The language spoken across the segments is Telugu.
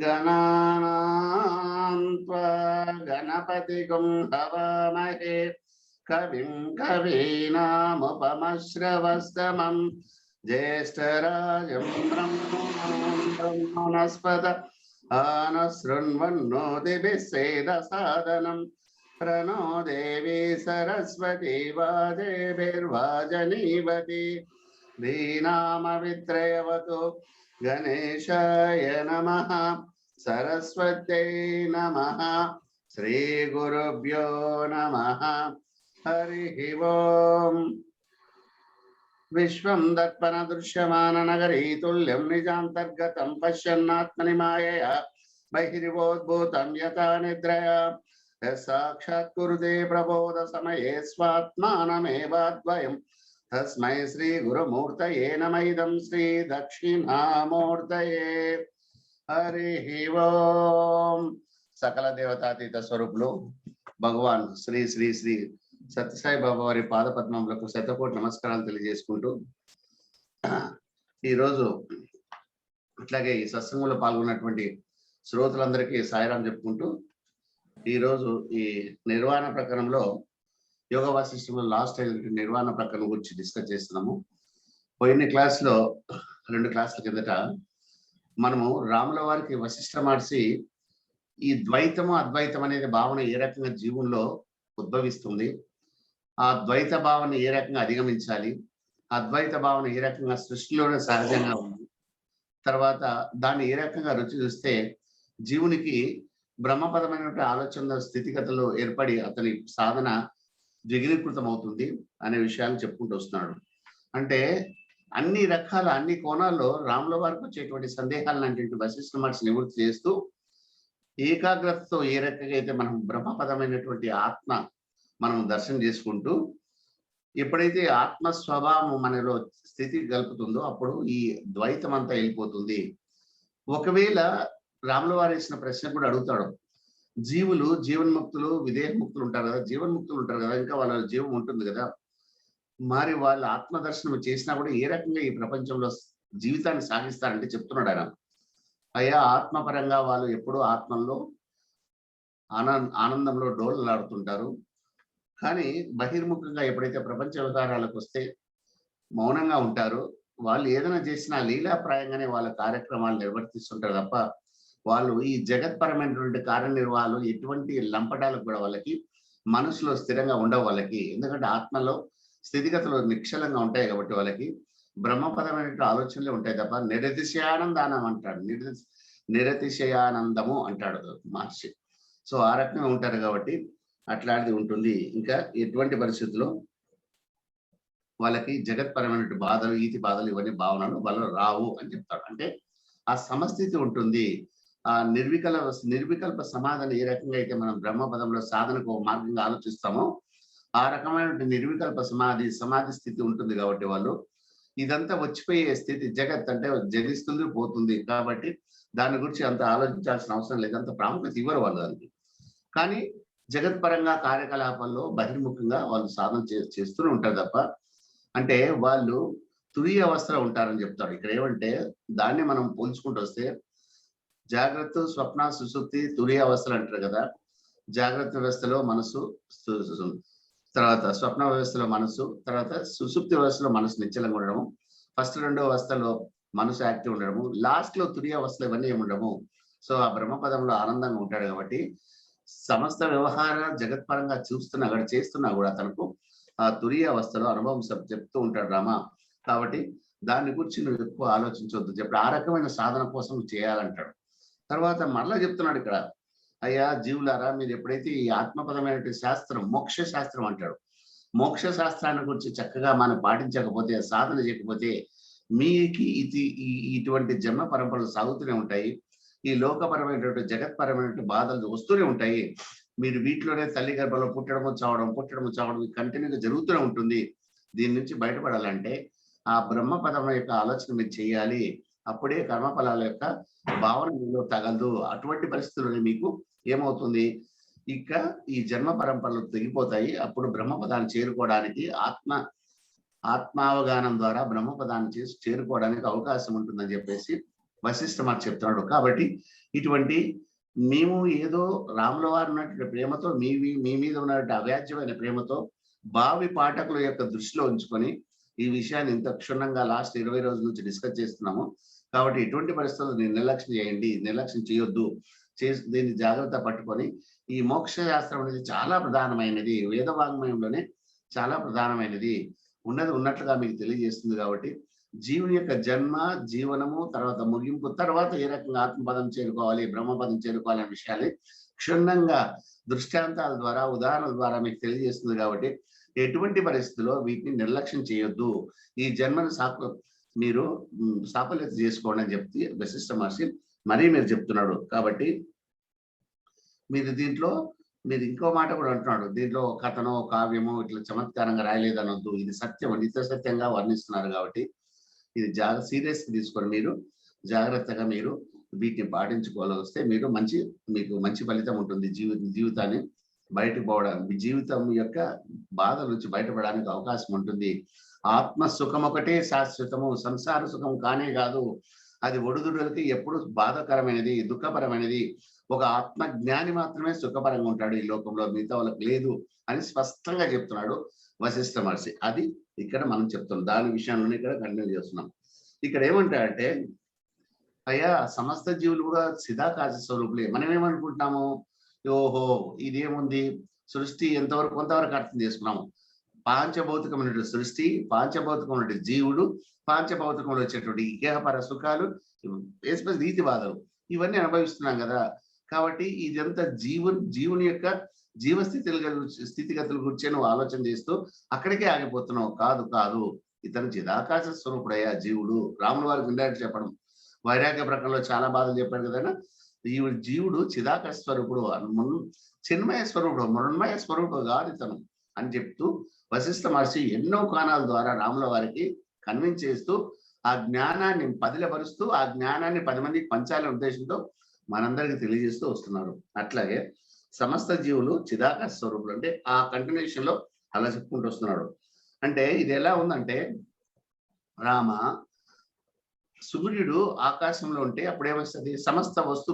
गणानां त्वा गणपतिगुं हवामहे कविं कवीनामुपमश्रवस्तमं ज्येष्ठराजं ब्रह्मणस्पत आनशृण्वन्नोतिभिः सेदसादनं प्रणो देवी सरस्वती वाजेभिर्वाजनीवती धीनामवित्रयवतु गणेशाय नमः सरस्वत्यै नमः श्रीगुरुभ्यो नमः हरिः ओम् विश्वं दर्पण दृश्यमान नगरी तुल्यं निजान्तर्गतं पश्यन्नात्मनि मायया बहिर्वोद्भूतं यथा निद्रया साक्षात् कुरुते प्रबोध समये स्वात्मानमेवाद्वयम् तस्मै श्री गुरुमूर्तये नमः इदं श्री दक्षिणामूर्तये हरिः ओम् सकल देवतातीत स्वरूपुలు భగవాన్ శ్రీ శ్రీ శ్రీ సత్యసాయి బాబా వారి పాద పద్మములకు శతకోటి నమస్కారాలు తెలియజేసుకుంటూ ఈరోజు అట్లాగే ఈ సత్సంగంలో పాల్గొన్నటువంటి శ్రోతలందరికీ సాయిరాం చెప్పుకుంటూ ఈరోజు ఈ నిర్వాణ ప్రకరణంలో యోగ వాసిష్టంలో లాస్ట్ నిర్వాణ ప్రకరణం గురించి డిస్కస్ చేస్తున్నాము. పోయిన క్లాస్లో 2 క్లాసుల కిందట మనము రాముల వారికి వశిష్ఠ మహర్షి ఈ ద్వైతము అద్వైతం అనేది భావన ఏ రకంగా జీవుల్లో ఉద్భవిస్తుంది, ఆ ద్వైత భావన ఏ రకంగా అధిగమించాలి, అద్వైత భావన ఏ రకంగా సృష్టిలోనే సహజంగా ఉంది, తర్వాత దాన్ని ఏ రకంగా రుచి చూస్తే జీవునికి బ్రహ్మపదమైనటువంటి ఆలోచన స్థితిగతులు ఏర్పడి అతని సాధన ద్విగుణీకృతం అవుతుంది అనే విషయాన్ని చెప్పుకుంటూ వస్తున్నాడు. అంటే అన్ని రకాల అన్ని కోణాల్లో రాముల వారికి వచ్చేటువంటి సందేహాలను వశిష్ఠ మహర్షి నివృత్తి చేస్తూ ఏకాగ్రతతో ఏ రకంగా అయితే మనం బ్రహ్మపదమైనటువంటి ఆత్మ మనం దర్శనం చేసుకుంటూ ఎప్పుడైతే ఆత్మ స్వభావం మనలో స్థితి కలుపుతుందో అప్పుడు ఈ ద్వైతం అంతా వెళ్ళిపోతుంది. ఒకవేళ రాముల వారు వేసిన ప్రశ్న కూడా అడుగుతాడు, జీవులు జీవన్ముక్తులు విదేహముక్తులు ఉంటారు కదా, జీవన్ముక్తులు ఉంటారు కదా, ఇంకా వాళ్ళ జీవం ఉంటుంది కదా, మరి వాళ్ళ ఆత్మదర్శనం చేసినా కూడా ఏ రకంగా ఈ ప్రపంచంలో జీవితాన్ని సాగిస్తారంటే చెప్తున్నాడు ఆయన. అయ్యా ఆత్మపరంగా వాళ్ళు ఎప్పుడూ ఆత్మల్లో ఆనందంలో డోలలాడుతుంటారు, కానీ బహిర్ముఖంగా ఎప్పుడైతే ప్రపంచ వ్యవహారాలకు వస్తే మౌనంగా ఉంటారు. వాళ్ళు ఏదైనా చేసినా లీలాప్రాయంగానే వాళ్ళ కార్యక్రమాలు నిర్వర్తిస్తుంటారు తప్ప వాళ్ళు ఈ జగత్పరమైనటువంటి కార్యనిర్వాహాలు ఎటువంటి లంపటాలకు కూడా వాళ్ళకి మనసులో స్థిరంగా ఉండవు వాళ్ళకి. ఎందుకంటే ఆత్మలో స్థితిగతులు నిక్షలంగా ఉంటాయి కాబట్టి వాళ్ళకి బ్రహ్మపదమైనటువంటి ఆలోచనలే ఉంటాయి తప్ప నిరతిశయానందానం అంటాడు, నిరతిశయానందము అంటాడు మహర్షి. సో ఆ రకంగా ఉంటారు కాబట్టి అట్లాంటిది ఉంటుంది. ఇంకా ఎటువంటి పరిస్థితుల్లో వాళ్ళకి జగత్పరమైనటువంటి బాధలు ఈతి బాధలు ఇవన్నీ భావనలు వాళ్ళు రావు అని చెప్తాడు. అంటే ఆ సమస్థితి ఉంటుంది. ఆ నిర్వికల్ప సమాధానం ఏ రకంగా అయితే మనం బ్రహ్మపదంలో సాధనకు ఒక మార్గంగా ఆలోచిస్తామో ఆ రకమైనటువంటి నిర్వికల్ప సమాధి స్థితి ఉంటుంది. కాబట్టి వాళ్ళు ఇదంతా వచ్చిపోయే స్థితి, జగత్ అంటే జనిస్తుంది పోతుంది కాబట్టి దాని గురించి అంత ఆలోచించాల్సిన అవసరం లేదు, అంత ప్రాముఖ్యత ఇవ్వరు వాళ్ళు దానికి. కానీ జగత్పరంగా కార్యకలాపాల్లో బహిర్ముఖంగా వాళ్ళు సాధన చేస్తూనే ఉంటారు తప్ప, అంటే వాళ్ళు తురియ అవస్థలో ఉంటారని చెప్తాడు. ఇక్కడ ఏమంటే దాన్ని మనం పోల్చుకుంటూ వస్తే జాగ్రత్త స్వప్న సుషుప్తి తురియ అవస్థలు అంటారు కదా. జాగ్రత్త వ్యవస్థలో మనసు, తర్వాత స్వప్న వ్యవస్థలో మనసు, తర్వాత సుషుప్తి వ్యవస్థలో మనసు నిశ్చలంగా ఉండడము, ఫస్ట్ 2వ అవస్థలో మనసు యాక్టివ్ ఉండడము, లాస్ట్ లో తురియ అవస్థలో ఇవన్నీ ఉండడము. సో ఆ బ్రహ్మపదంలో ఆనందంగా ఉంటాడు కాబట్టి సమస్త వ్యవహార జగత్పరంగా చూస్తున్నా అక్కడ చేస్తున్నా కూడా తనకు ఆ తురియ అవస్థలో అనుభవం చెప్తూ ఉంటాడు రామ. కాబట్టి దాని గురించి నువ్వు ఎక్కువ ఆలోచించవద్దు చెప్పి ఆ రకమైన సాధన కోసం చేయాలంటాడు. తర్వాత మరలా చెప్తున్నాడు ఇక్కడ, అయ్యా జీవులారా మీరు ఎప్పుడైతే ఈ ఆత్మపదమైనటువంటి శాస్త్రం మోక్ష శాస్త్రం అంటాడు, మోక్ష శాస్త్రాన్ని గురించి చక్కగా మనం పాటించకపోతే సాధన చేయకపోతే మీకు ఇటువంటి జన్మ పరంపరలు సాగుతూనే ఉంటాయి. ఈ లోకపరమైనటువంటి జగత్పరమైనటువంటి బాధలు వస్తూనే ఉంటాయి. మీరు వీటిలోనే తల్లి గర్భంలో పుట్టడము చావడం కంటిన్యూగా జరుగుతూనే ఉంటుంది. దీని నుంచి బయటపడాలంటే ఆ బ్రహ్మపదం యొక్క ఆలోచన మీరు చేయాలి. అప్పుడే కర్మఫలాల యొక్క భావన మీలో తగలదు. అటువంటి పరిస్థితుల్లో మీకు ఏమవుతుంది, ఇక ఈ జన్మ పరంపరలు తెగిపోతాయి. అప్పుడు బ్రహ్మపదాన్ని చేరుకోవడానికి ఆత్మావగానం ద్వారా బ్రహ్మపదాన్ని చేరుకోవడానికి అవకాశం ఉంటుందని చెప్పేసి వశిష్ఠ మాకు చెప్తున్నాడు. కాబట్టి ఇటువంటి మేము ఏదో రాముల వారు ఉన్నటువంటి ప్రేమతో మీ మీద ఉన్నటువంటి అవ్యాజ్యమైన ప్రేమతో భావి పాఠకుల యొక్క దృష్టిలో ఉంచుకొని ఈ విషయాన్ని ఇంత క్షుణ్ణంగా లాస్ట్ 20 రోజుల నుంచి డిస్కస్ చేస్తున్నాము. కాబట్టి ఎటువంటి పరిస్థితుల్లో దీన్ని నిర్లక్ష్యం చేయండి, నిర్లక్ష్యం చేయొద్దు. దీన్ని జాగ్రత్త పట్టుకొని ఈ మోక్ష శాస్త్రం అనేది చాలా ప్రధానమైనది, వేద వాంగ్మయంలోనే చాలా ప్రధానమైనది, ఉన్నది ఉన్నట్లుగా మీకు తెలియజేస్తుంది. కాబట్టి జీవుని యొక్క జన్మ, జీవనము, తర్వాత ముగింపు, తర్వాత ఏ రకంగా ఆత్మపదం చేరుకోవాలి, బ్రహ్మపదం చేరుకోవాలి అనే విషయాలు క్షుణ్ణంగా దృష్టాంతాల ద్వారా, ఉదాహరణల ద్వారా మీకు తెలియజేస్తుంది. కాబట్టి ఎటువంటి పరిస్థితుల్లో వీటిని నిర్లక్ష్యం చేయొద్దు. ఈ జన్మను మీరు సాఫల్యత చేసుకోండి అని చెప్తే వశిష్ఠ మహర్షి మరీ మీరు చెప్తున్నాడు. కాబట్టి మీరు ఇంకో మాట కూడా అంటున్నాడు, దీంట్లో కథనో కావ్యమో ఇట్లా చమత్కారంగా రాయలేదనొద్దు, ఇది సత్యం, నిత్య సత్యంగా వర్ణిస్తున్నారు. కాబట్టి ఇది సీరియస్ తీసుకొని మీరు జాగ్రత్తగా మీరు వీటిని పాటించుకోవాల్సి వస్తే మీకు మంచి ఫలితం ఉంటుంది. జీవితాన్ని బయటకు పోవడానికి, జీవితం యొక్క బాధ నుంచి బయటపడడానికి అవకాశం ఉంటుంది. ఆత్మ సుఖం ఒకటే శాశ్వతము, సంసార సుఖం కానే కాదు. అది ఒడుదుడులకి ఎప్పుడు బాధాకరమైనది, దుఃఖపరమైనది. ఒక ఆత్మ జ్ఞాని మాత్రమే సుఖపరంగా ఉంటాడు ఈ లోకంలో, మిగతా వాళ్ళకి లేదు అని స్పష్టంగా చెప్తున్నాడు వశిష్ఠ మహర్షి. అది ఇక్కడ మనం చెప్తున్నాం, దాని విషయంలోనే ఇక్కడ కంటిన్యూ చేస్తున్నాం. ఇక్కడ ఏమంటారంటే, అయ్యా సమస్త జీవులు కూడా చిదాకాశ స్వరూపులే. మనం ఏమనుకుంటున్నాము, ఓహో ఇదేముంది సృష్టి కొంతవరకు అర్థం చేసుకున్నాము. పాంచభౌతికమైనటువంటి సృష్టి, పాంచభౌతికమైనటువంటి జీవుడు, పాంచభౌతికంలో వచ్చేటువంటి ఇహపర సుఖాలు, రీతి బాధలు ఇవన్నీ అనుభవిస్తున్నాం కదా. కాబట్టి ఇదంతా జీవుని యొక్క స్థితిగతుల గురించి నువ్వు ఆలోచన చేస్తూ అక్కడికే ఆగిపోతున్నావు. కాదు, ఇతను చిదాకాశ స్వరూపుడయ్యా జీవుడు. రాముల వారికి ఇండైరెక్ట్ చెప్పడం, వైరాగ్య ప్రకరణలో చాలా బాధలు చెప్పాడు కదా. జీవుడు చిదాకాశ స్వరూపుడు, చిన్మయ స్వరూపుడు, మృణ్మయ స్వరూపుడు కాదు ఇతను అని చెప్తూ వశిష్ఠ మహర్షి ఎన్నో కారణాల ద్వారా రాముల వారికి కన్విన్స్ చేస్తూ ఆ జ్ఞానాన్ని పదిలపరుస్తూ ఆ జ్ఞానాన్ని 10 మందికి పంచాలనే ఉద్దేశంతో మనందరికీ తెలియజేస్తూ వస్తున్నారు. అట్లాగే సమస్త జీవులు చిదాకాశ స్వరూపుడు అంటే ఆ కంటిన్యూషన్ లో అలా చెప్పుకుంటూ వస్తున్నాడు. అంటే ఇది ఎలా ఉందంటే, రామ సూర్యుడు ఆకాశంలో ఉంటే అప్పుడేమొస్తుంది, సమస్త వస్తు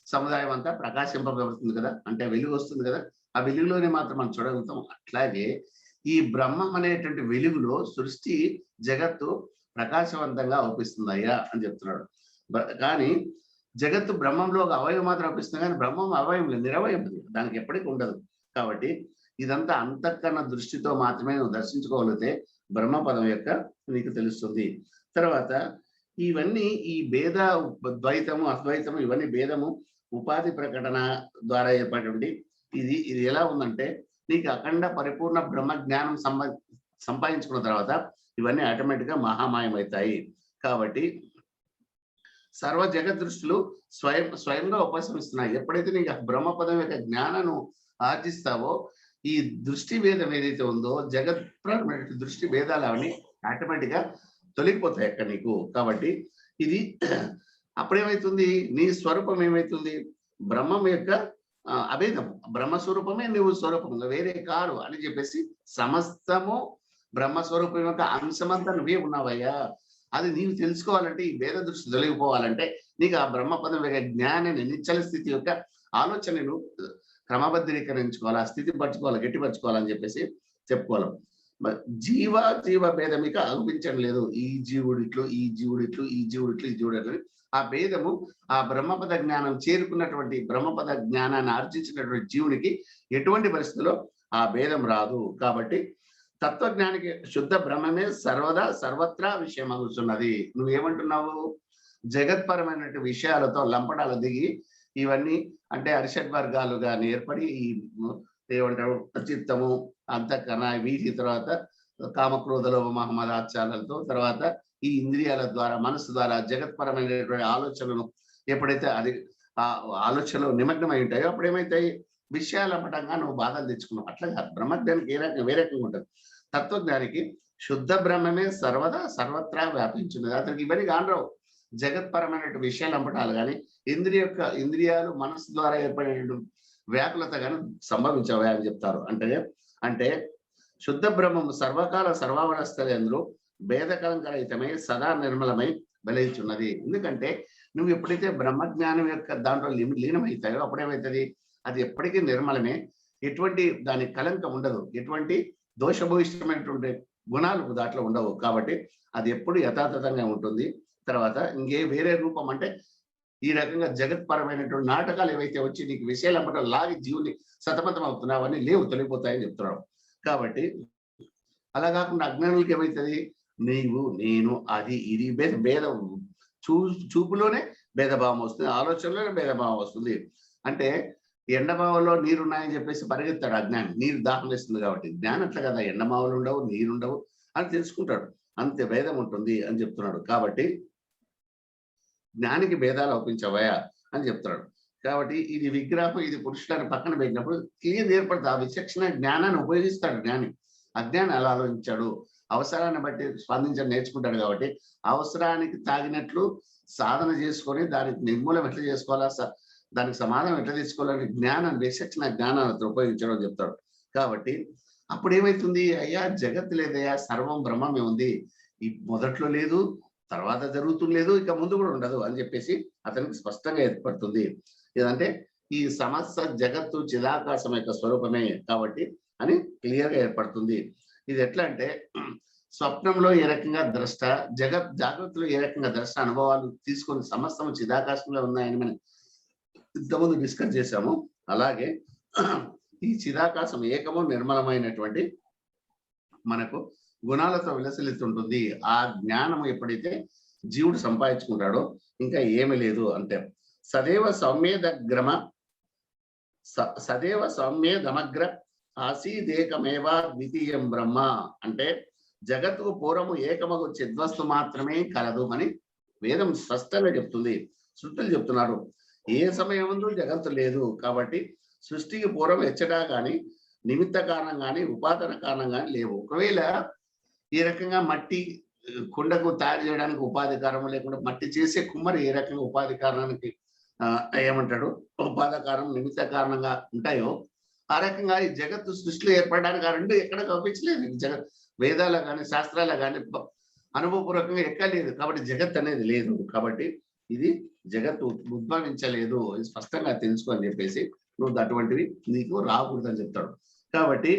సముదాయం అంతా ప్రకాశింపబడుతుంది కదా, అంటే వెలుగు వస్తుంది కదా. ఆ వెలుగులోనే మాత్రం మనం చూడగలుగుతాం. అట్లాగే ఈ బ్రహ్మం అనేటువంటి వెలుగులో సృష్టి జగత్తు ప్రకాశవంతంగా అవుపిస్తుందయ్యా అని చెప్తున్నాడు. కానీ జగత్తు బ్రహ్మంలో ఒక అవయవం మాత్రం అవుపిస్తుంది, కానీ బ్రహ్మం అవయం లేదు, నిరవయం, దానికి ఎప్పటికీ ఉండదు. కాబట్టి ఇదంతా అంతఃకరణ దృష్టితో మాత్రమే నువ్వు దర్శించుకోగలిగితే బ్రహ్మపదం యొక్క నీకు తెలుస్తుంది. తర్వాత ఇవన్నీ ఈ భేద ద్వైతము, అద్వైతము, ఇవన్నీ భేదము ఉపాధి ప్రకటన ద్వారా ఏర్పడేటువంటి ఇది ఎలా ఉందంటే, నీకు అఖండ పరిపూర్ణ బ్రహ్మ జ్ఞానం సంపాదించుకున్న తర్వాత ఇవన్నీ ఆటోమేటిక్ గా మహామాయం అవుతాయి. కాబట్టి సర్వ జగదృష్టులు స్వయంగా ఉపశమిస్తున్నాయి. ఎప్పుడైతే నీకు బ్రహ్మపదం యొక్క జ్ఞానాన్ని ఆర్జిస్తావో, ఈ దృష్టి భేదం ఏదైతే ఉందో, జగత్పరమైన దృష్టి భేదాలు అవన్నీ ఆటోమేటిక్ గా తొలగిపోతాయి అక్కడ నీకు. కాబట్టి ఇది అప్పుడేమైతుంది, నీ స్వరూపం ఏమైతుంది, బ్రహ్మం యొక్క అభేదం, బ్రహ్మస్వరూపమే నువ్వు స్వరూపం, వేరే కాదు అని చెప్పేసి సమస్తము బ్రహ్మస్వరూపం యొక్క అంశమంతా నువ్వే ఉన్నావయ్యా. అది నీవు తెలుసుకోవాలంటే, ఈ భేద దృష్టి తొలగిపోవాలంటే నీకు ఆ బ్రహ్మపదం యొక్క జ్ఞానాన్ని, నిశ్చల స్థితి యొక్క ఆలోచనను క్రమబద్ధీకరించుకోవాలి, ఆ స్థితి పరచుకోవాలి, గట్టిపరచుకోవాలని చెప్పేసి చెప్పుకోవాలి. జీవ భేదం ఇక అనిపించడం లేదు. ఈ జీవుడిట్లు, ఈ జీవుడిట్లు, ఈ జీవుడిట్లు, ఈ జీవుడిట్లు, ఆ భేదము ఆ బ్రహ్మపద జ్ఞానం చేరుకున్నటువంటి, బ్రహ్మపద జ్ఞానాన్ని ఆర్జించినటువంటి జీవునికి ఎటువంటి పరిస్థితుల్లో ఆ భేదం రాదు. కాబట్టి తత్వజ్ఞానికి శుద్ధ బ్రహ్మమే సర్వత్రా విషయం అవుతున్నది. నువ్వేమంటున్నావు, జగత్పరమైనటువంటి విషయాలతో లంపటాలు దిగి ఇవన్నీ అంటే అరిషడ్ వర్గాలుగా ఏర్పడి ఈ ఏమంటారు చిత్తము, అంతఃకరణ, వీటి తర్వాత కామక్రోధలో మహమ్మదాచారాలతో, తర్వాత ఈ ఇంద్రియాల ద్వారా, మనసు ద్వారా జగత్పరమైనటువంటి ఆలోచనలను ఎప్పుడైతే ఆ ఆలోచనలో నిమగ్నమై ఉంటాయో అప్పుడు ఏమైతాయి, విషయాల పటంగా నువ్వు బాధలు తెచ్చుకున్నావు. అట్లా కాదు, బ్రహ్మజ్ఞానికి వేరే రకంగా ఉంటుంది. తత్వజ్ఞానికి శుద్ధ బ్రహ్మమే సర్వత్రా వ్యాపించున్నది. అతనికి ఇవన్నీ కానరావు, జగత్పరమైనటువంటి విషయాలు అంపటాలు కానీ ఇంద్రియాలు మనసు ద్వారా ఏర్పడే వ్యాకులత కానీ సంభవించవా అని చెప్తారు. అంటే శుద్ధ బ్రహ్మము సర్వకాల సర్వావస్థలందరూ భేదకలంకరహితమై సదా నిర్మలమై బలైచున్నది. ఎందుకంటే నువ్వు ఎప్పుడైతే బ్రహ్మజ్ఞానం యొక్క దాంట్లో లీనమవుతాయో అప్పుడేమవుతుంది, అది ఎప్పటికీ నిర్మలమే. ఎటువంటి దానికి కలంకం ఉండదు. ఎటువంటి దోషభూయిష్టమైనటువంటి గుణాలు దాంట్లో ఉండవు. కాబట్టి అది ఎప్పుడు యథాతథంగా ఉంటుంది. తర్వాత వేరే రూపం అంటే ఈ రకంగా జగత్పరమైనటువంటి నాటకాలు ఏవైతే వచ్చి నీకు విషయాలంపట లాగి జీవుని సతమతం అవుతున్నావు అని లేవు, తొలగిపోతాయని చెప్తున్నాడు. కాబట్టి అలా కాకుండా అజ్ఞానులకి ఏమవుతుంది, నీవు నేను అది ఇది భేదం చూపులోనే భేదభావం వస్తుంది, ఆలోచనలోనే భేదభావం వస్తుంది. అంటే ఎండమావలో నీరున్నాయని చెప్పేసి పరిగెత్తాడు అజ్ఞాని, నీరు దాహం వేస్తుంది కాబట్టి. జ్ఞానం అట్లా కదా, ఎండమావలు ఉండవు నీరుండవు అని తెలుసుకుంటాడు, అంతే భేదం ఉంటుంది అని చెప్తున్నాడు. కాబట్టి జ్ఞానికి భేదాలు ఒప్పించవయా అని చెప్తున్నాడు. కాబట్టి ఇది విగ్రహం ఇది పురుషులని పక్కన పెట్టినప్పుడు క్లియర్ ఏర్పడుతుంది. ఆ విచక్షణ జ్ఞానాన్ని ఉపయోగిస్తాడు జ్ఞాని. అజ్ఞాని అలా ఆలోచించాడు, అవసరాన్ని బట్టి స్పందించడం నేర్చుకుంటాడు. కాబట్టి అవసరానికి తాగినట్లు సాధన చేసుకొని దానికి నిర్మూలన ఎట్లా చేసుకోవాలా, దానికి సమాధానం ఎట్లా తీసుకోవాలని జ్ఞానం విచక్షణ జ్ఞానాన్ని ఉపయోగించడం చెప్తాడు. కాబట్టి అప్పుడు ఏమైతుంది, అయ్యా జగత్ లేదయ్యా, సర్వం బ్రహ్మమే ఉంది, ఈ మొదట్లో లేదు, తర్వాత జరుగుతుంది లేదు, ఇక ముందు కూడా ఉండదు అని చెప్పేసి అతనికి స్పష్టంగా ఏర్పడుతుంది. ఏదంటే ఈ సమస్త జగత్తు చిదాకాశం యొక్క స్వరూపమే కాబట్టి అని క్లియర్ గా ఏర్పడుతుంది. ఇది ఎట్లా అంటే స్వప్నంలో ఏ రకంగా ద్రష్ట, జాగ్రత్తలో ఏ రకంగా ద్రష్ట అనుభవాలు తీసుకొని సమస్తము చిదాకాశంలో ఉన్నాయని మనం ఇంతకుముందు డిస్కస్ చేశాము. అలాగే ఈ చిదాకాశం ఏకము నిర్మలమైనటువంటి మనకు గుణాలతో విలసిల్లుతుంటుంది. ఆ జ్ఞానం ఎప్పుడైతే జీవుడు సంపాదించుకుంటాడో ఇంకా ఏమి లేదు అంటే సదేవ సౌమ్యేదమగ్ర ఆసీదేకమేవా ద్వితీయం బ్రహ్మ అంటే జగత్తుకు పూర్వము ఏకమగు చిద్వస్తు మాత్రమే కలదు అని వేదం స్పష్టంగా చెప్తుంది. సృష్టిలు చెప్తున్నారు ఏ సమయం ముందు జగత్తు లేదు. కాబట్టి సృష్టికి పూర్వం ఎచ్చడా కానీ నిమిత్త కారణం కానీ ఉపాదాన కారణం కానీ లేవు. ఒకవేళ ఈ రకంగా మట్టి కుండకు తయారు చేయడానికి ఉపాధి కారణం లేకుండా మట్టి చేసే కుమ్మరి ఏ రకంగా ఉపాధి కారణానికి ఏమంటాడు ఉపాధి నిమిత్త కారణంగా ఉంటాయో ఆ రకంగా ఈ జగత్తు సృష్టిలో ఏర్పడడానికి ఆ రెండు ఎక్కడ కనిపించలేదు. జగత్ వేదాల కానీ శాస్త్రాల కానీ అనుభవపూర్వకంగా ఎక్కలేదు. కాబట్టి జగత్ అనేది లేదు. కాబట్టి ఇది జగత్తు ఉద్భవించలేదు, ఇది స్పష్టంగా తెలుసుకో అని చెప్పేసి నువ్వు అటువంటివి నీకు రాకూడదని చెప్తాడు. కాబట్టి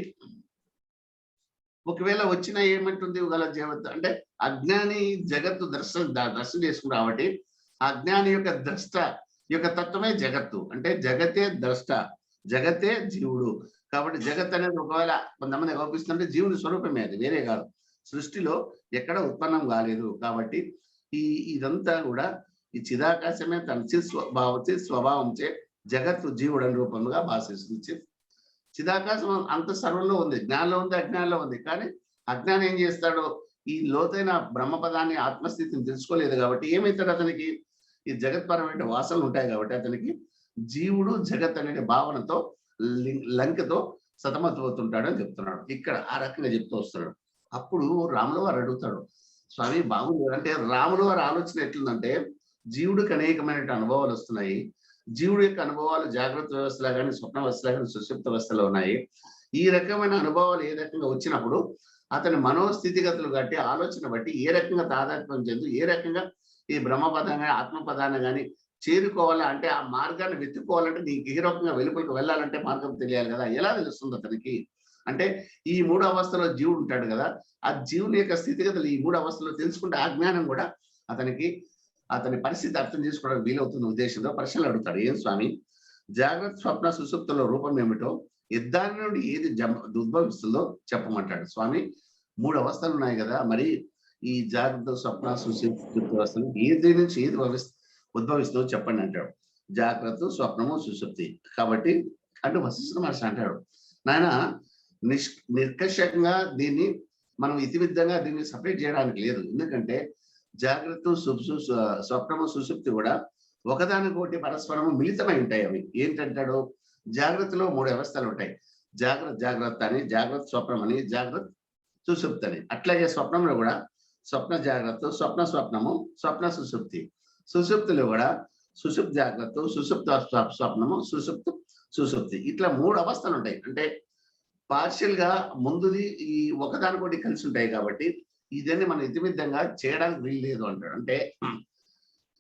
ఒకవేళ వచ్చినా ఏమంటుంది గల జగత్ అంటే అజ్ఞాని జగత్తు దర్శనం చేసుకుని కాబట్టి అజ్ఞాని యొక్క ద్రష్ట యొక్క తత్వమే జగత్తు. అంటే జగతే ద్రష్ట, జగతే జీవుడు. కాబట్టి జగత్ అనేది ఒకవేళ కొంతమంది కల్పిస్తుంటే జీవుని స్వరూపమే, అది వేరే కాదు, సృష్టిలో ఎక్కడ ఉత్పన్నం కాలేదు. కాబట్టి ఇదంతా కూడా ఈ చిదాకాశమే తన స్వభావంచే జగత్తు జీవుడని రూపంగా భాషిస్తుంది. చిదాకాశం అంత సర్వంలో ఉంది, జ్ఞానంలో ఉంది, అజ్ఞానంలో ఉంది. కానీ అజ్ఞానం ఏం చేస్తాడో ఈ లోతైన బ్రహ్మపదాన్ని ఆత్మస్థితిని తెలుసుకోలేదు కాబట్టి ఏమవుతాడు, అతనికి ఈ జగత్పరమైన వాసనలు ఉంటాయి కాబట్టి అతనికి జీవుడు జగత్ అనే భావనతో లంకతో సతమతమవుతుంటాడు అని చెప్తున్నాడు. ఇక్కడ ఆ రకంగా చెప్తూ వస్తున్నాడు. అప్పుడు రాముల వారు అడుగుతాడు, స్వామి బాగుంది అంటే రాముల వారి ఆలోచన ఎట్లుందంటే జీవుడికి అనేకమైన అనుభవాలు వస్తున్నాయి. జీవుడి యొక్క అనుభవాలు జాగ్రత్త వ్యవస్థలో కానీ స్వప్న వ్యవస్థలో కానీ సుషుప్త వ్యవస్థలో ఉన్నాయి. ఈ రకమైన అనుభవాలు ఏ రకంగా వచ్చినప్పుడు అతని మనోస్థితిగతులు బట్టి ఆలోచన బట్టి ఏ రకంగా తాదాత్మ్యం చెందు ఏ రకంగా ఈ బ్రహ్మపదాన్ని ఆత్మపదాన్ని కానీ చేరుకోవాలా అంటే ఆ మార్గాన్ని వెతుక్కోవాలంటే నీకు ఏ రకంగా వెలుపలికి వెళ్ళాలంటే మార్గం తెలియాలి కదా. ఎలా తెలుస్తుంది అతనికి అంటే ఈ మూడు అవస్థలో జీవుడు ఉంటాడు కదా, ఆ జీవుని యొక్క స్థితిగతులు ఈ మూడు అవస్థలో తెలుసుకుంటే ఆ జ్ఞానం కూడా అతని పరిస్థితి అర్థం చేసుకోవడానికి వీలవుతున్న ఉద్దేశంతో ప్రశ్నలు అడుగుతాడు. ఏం స్వామి జాగ్రత్త స్వప్న సుషుప్తుల రూపం ఏమిటో దాని నుండి ఏది ఉద్భవిస్తుందో చెప్పమంటాడు. స్వామి మూడు అవస్థలు ఉన్నాయి కదా, మరి ఈ జాగ్రత్త స్వప్న సుషుప్త అవస్థలు ఏది నుంచి ఏది ఉద్భవిస్తుందో చెప్పండి అంటాడు. జాగ్రత్త స్వప్నము సుషుప్తి. కాబట్టి అంటే వశిష్ఠ మహర్షి అంటాడు, నాయన నిర్కషంగా దీన్ని మనం ఇతివిద్ధంగా దీన్ని సపరేట్ చేయడానికి లేదు. ఎందుకంటే జాగ్రత్త స్వప్నము సుషుప్తి కూడా ఒకదానికొకటి పరస్పరము మిళితమై ఉంటాయి. అవి ఏంటంటాడు, జాగ్రత్తలో మూడు వ్యవస్థలు ఉంటాయి, జాగ్రత్త అని, జాగ్రత్త స్వప్నం అని, జాగ్రత్త సుషుప్తి అని. అట్లాగే స్వప్నంలో కూడా స్వప్న జాగ్రత్త, స్వప్న స్వప్నము, స్వప్న సుషుప్తి. సుషుప్తిలో కూడా సుషుప్తి జాగ్రత్త, సుషుప్త స్వప్నము, సుషుప్తి. ఇట్లా మూడు అవస్థలు ఉంటాయి. అంటే పార్షియల్ గా ముందుది ఈ ఒకదానికొకటి కలిసి ఉంటాయి. కాబట్టి ఇదన్నీ మనం ఇతిమిద్దంగా చేయడానికి వీలు లేదు అంటాడు. అంటే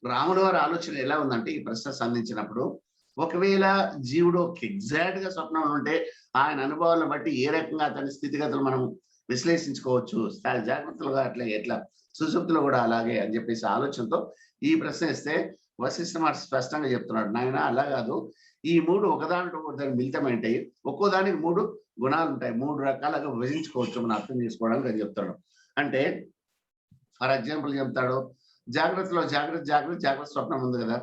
రాముడు వారి ఆలోచన ఎలా ఉందంటే ఈ ప్రశ్న సంధించినప్పుడు, ఒకవేళ జీవుడు ఎగ్జాక్ట్ గా స్వప్నంలో ఉంటే ఆయన అనుభవాలను బట్టి ఏ రకంగా అతని స్థితిగతులు మనం విశ్లేషించుకోవచ్చు. జాగ్రత్తలుగా అట్లా ఎట్లా సుషుప్తిలో కూడా అలాగే అని చెప్పేసి ఆలోచనతో ఈ ప్రశ్న ఇస్తే వశిష్ఠ మహర్షి స్పష్టంగా చెప్తున్నాడు. నాయన అలా కాదు. ఈ 3 ఒకదానితో ఒకదానికి మిళితమైంటాయి. ఒక్కో దానికి 3 గుణాలు ఉంటాయి. 3 రకాలుగా విభజించుకోవచ్చు మనం అర్థం చేసుకోవడానికి అని చెప్తాడు. అంటే ఫర్ ఎగ్జాంపుల్ చెప్తాడు. జాగ్రత్త స్వప్నం ఉంది కదా.